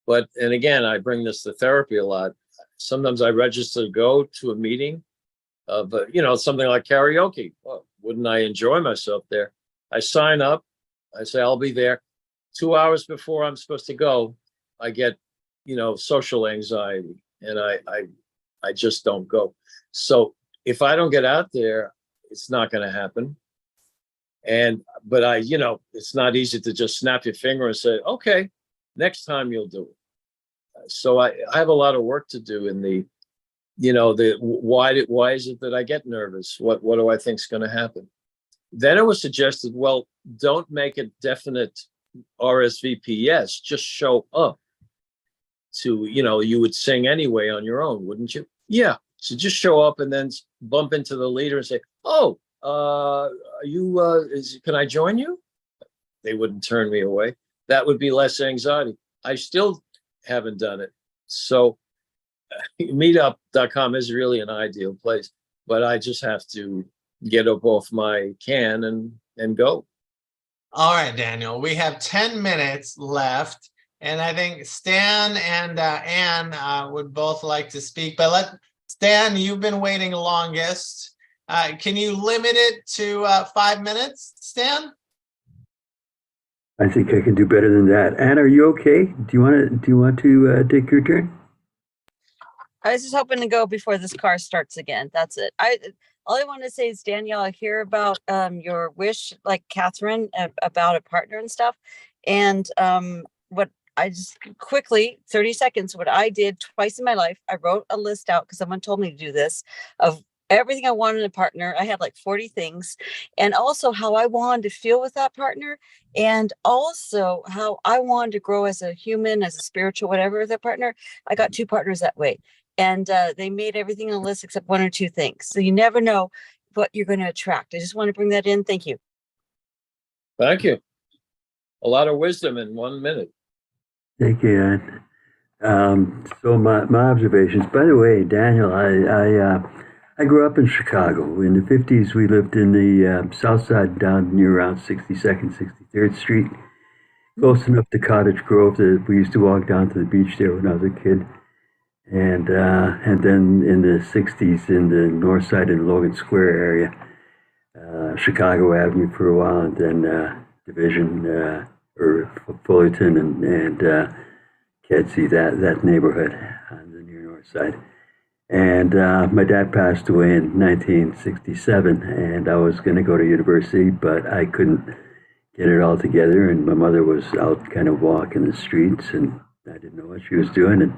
And again, I bring this to therapy a lot. Sometimes I register to go to a meeting, but something like karaoke. Well, wouldn't I enjoy myself there? I sign up. I say I'll be there. 2 hours before I'm supposed to go, I get, social anxiety, and I just don't go. So if I don't get out there, it's not going to happen. But it's not easy to just snap your finger and say, okay, next time you'll do it. So I have a lot of work to do in the why is it that I get nervous? What do I think is going to happen? Then it was suggested, well, don't make a definite RSVP yes, just show up to, you would sing anyway on your own, wouldn't you? Yeah. So just show up and then bump into the leader and say, oh, can I join you? They wouldn't turn me away. That would be less anxiety. I still haven't done it. So meetup.com is really an ideal place, but I just have to get up off my can and go. All right, Daniel, we have 10 minutes left, and I think Stan and Anne would both like to speak, but Stan, you've been waiting longest. Can you limit it to 5 minutes, Stan? I think I can do better than that. Anne, are you okay? Do you want to take your turn? I was just hoping to go before this car starts again. That's it. All I want to say is, Danielle, I hear about your wish, like Catherine, about a partner and stuff. And what I just quickly, 30 seconds, what I did twice in my life, I wrote a list out because someone told me to do this of everything I wanted in a partner. I had like 40 things, and also how I wanted to feel with that partner, and also how I wanted to grow as a human, as a spiritual, whatever, with that partner. I got 2 partners that way. And they made everything on the list except 1 or 2 things. So you never know what you're going to attract. I just want to bring that in. Thank you. Thank you. A lot of wisdom in 1 minute. Thank you, Anne. So my observations. By the way, Daniel, I grew up in Chicago. In the 50s, we lived in the South Side, down near around 62nd, 63rd Street, close enough to Cottage Grove that we used to walk down to the beach there when I was a kid. And then in the 60s, in the North Side in Logan Square area, Chicago Avenue for a while, and then Division or Fullerton and Kedzie, that neighborhood on the near North Side. And my dad passed away in 1967, and I was going to go to university, but I couldn't get it all together. And my mother was out kind of walking the streets, and I didn't know what she was doing. And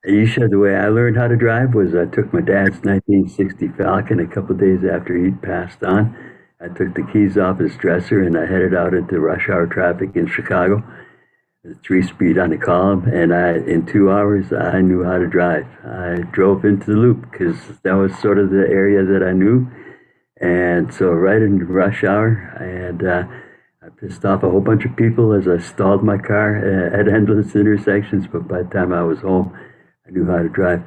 Aisha, the way I learned how to drive was I took my dad's 1960 Falcon a couple of days after he'd passed on. I took the keys off his dresser and I headed out into rush hour traffic in Chicago, 3-speed on the column, and in 2 hours I knew how to drive. I drove into the loop because that was sort of the area that I knew, and so right in rush hour, and I pissed off a whole bunch of people as I stalled my car at endless intersections. But by the time I was home, I knew how to drive.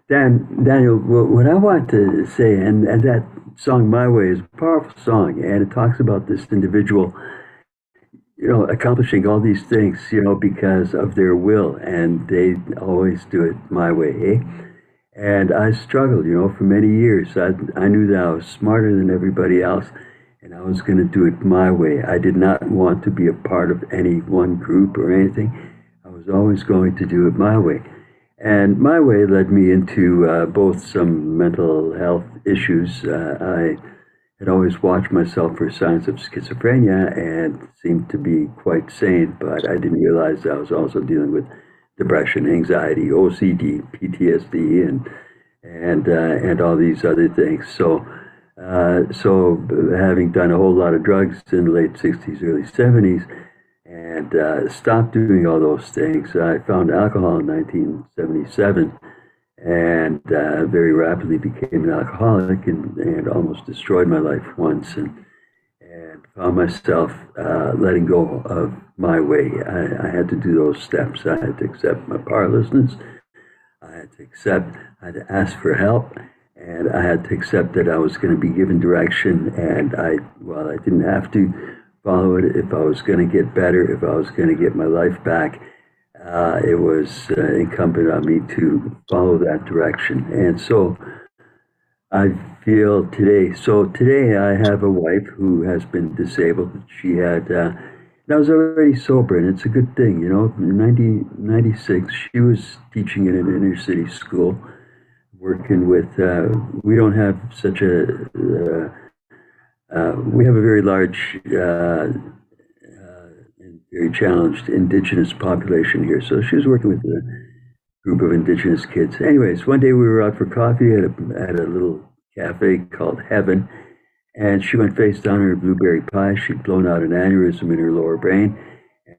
Daniel, what I want to say, and that song "My Way" is a powerful song, and it talks about this individual, accomplishing all these things, because of their will, and they always do it my way, eh? And I struggled, for many years. I knew that I was smarter than everybody else, and I was going to do it my way. I did not want to be a part of any one group or anything. I was always going to do it my way. And my way led me into both some mental health issues. I had always watched myself for signs of schizophrenia and seemed to be quite sane, but I didn't realize I was also dealing with depression, anxiety, OCD, PTSD, and all these other things. So having done a whole lot of drugs in the late 60s, early 70s, and stopped doing all those things, I found alcohol in 1977, and very rapidly became an alcoholic and almost destroyed my life once, and found myself letting go of my way. I had to do those steps. I had to accept my powerlessness. I had to ask for help, and I had to accept that I was going to be given direction, and I didn't have to follow it. If I was going to get better, if I was going to get my life back, it was incumbent on me to follow that direction. And so I feel today. So today I have a wife who has been disabled. She had, I was already sober, and it's a good thing, In 1996, she was teaching in an inner city school, working with, we don't have such we have a very large and very challenged indigenous population here. So she was working with a group of indigenous kids. Anyways, one day we were out for coffee at a little cafe called Heaven, and she went face down in her blueberry pie. She'd blown out an aneurysm in her lower brain,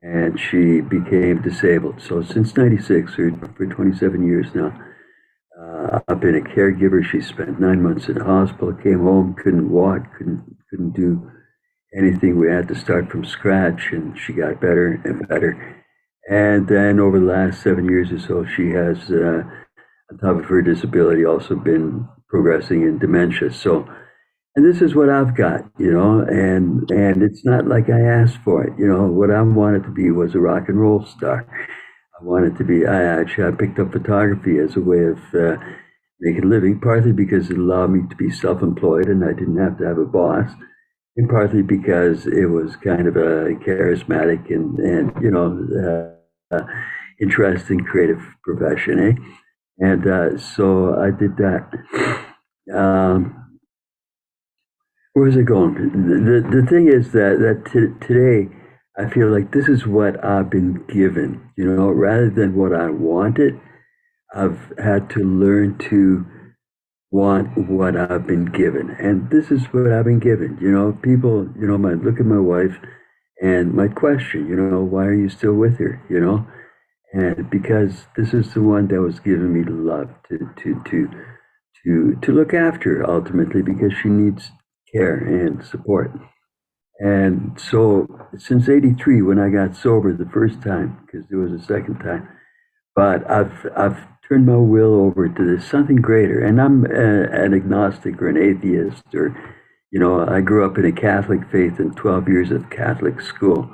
and she became disabled. So since '96, or for 27 years now, I've been a caregiver. She spent 9 months in the hospital, came home, couldn't walk, couldn't do anything. We had to start from scratch, and she got better and better. And then over the last 7 years or so, she has, on top of her disability, also been progressing in dementia. So, and this is what I've got, and it's not like I asked for it. What I wanted to be was a rock and roll star. I wanted to be, I picked up photography as a way of making a living, partly because it allowed me to be self-employed and I didn't have to have a boss. and partly because it was kind of a charismatic and interesting creative profession, eh? And so I did that. Where was it going? The thing is that today I feel like this is what I've been given, rather than what I wanted. I've had to learn to want what I've been given. And this is what I've been given. People, might look at my wife and might question, why are you still with her? And because this is the one that was giving me the love to look after her ultimately, because she needs care and support. And so since 83, when I got sober the first time, because there was a second time, but I've turned my will over to this something greater. And I'm an agnostic or an atheist, or I grew up in a Catholic faith and 12 years of Catholic school,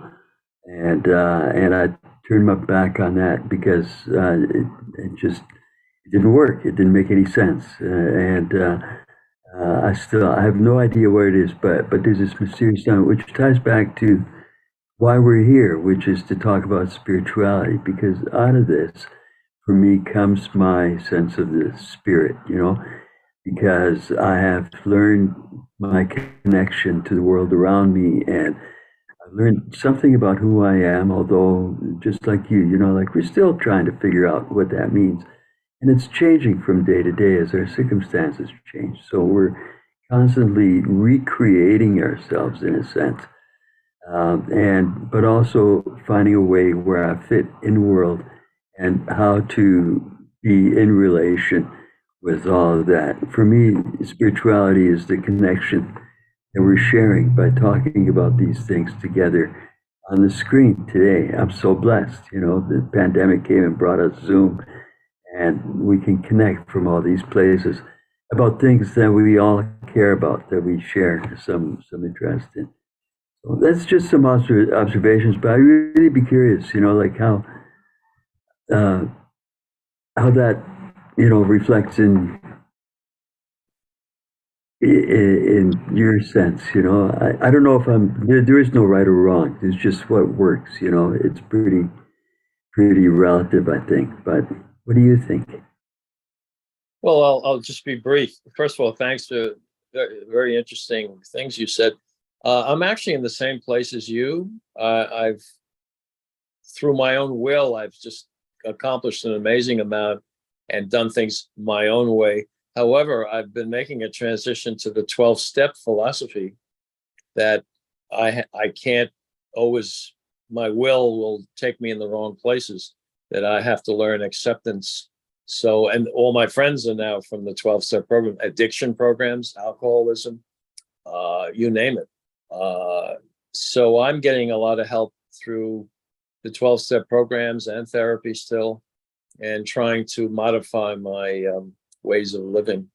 and I turned my back on that because it didn't work. It didn't make any sense, I have no idea where it is, but there's this mysterious element which ties back to why we're here, which is to talk about spirituality, because out of this, for me, comes my sense of the spirit, because I have learned my connection to the world around me, and I've learned something about who I am, although just like you, like we're still trying to figure out what that means. And it's changing from day to day as our circumstances change. So we're constantly recreating ourselves in a sense. But also finding a way where I fit in the world and how to be in relation with all of that. For me, spirituality is the connection that we're sharing by talking about these things together on the screen today. I'm so blessed. The pandemic came and brought us Zoom, and we can connect from all these places about things that we all care about, that we share some interest in. So that's just some observations, but I'd really be curious, like how that reflects in your sense. I don't know if there is no right or wrong. There's just what works. It's pretty relative, I think. But what do you think? Well, I'll just be brief. First of all, thanks for very interesting things you said. I'm actually in the same place as you. Through my own will, I've just accomplished an amazing amount and done things my own way. However, I've been making a transition to the 12-step philosophy that I can't always, my will take me in the wrong places, that I have to learn acceptance. So, and all my friends are now from the 12-step program, addiction programs, alcoholism, you name it. So I'm getting a lot of help through the 12-step programs and therapy still, and trying to modify my ways of living.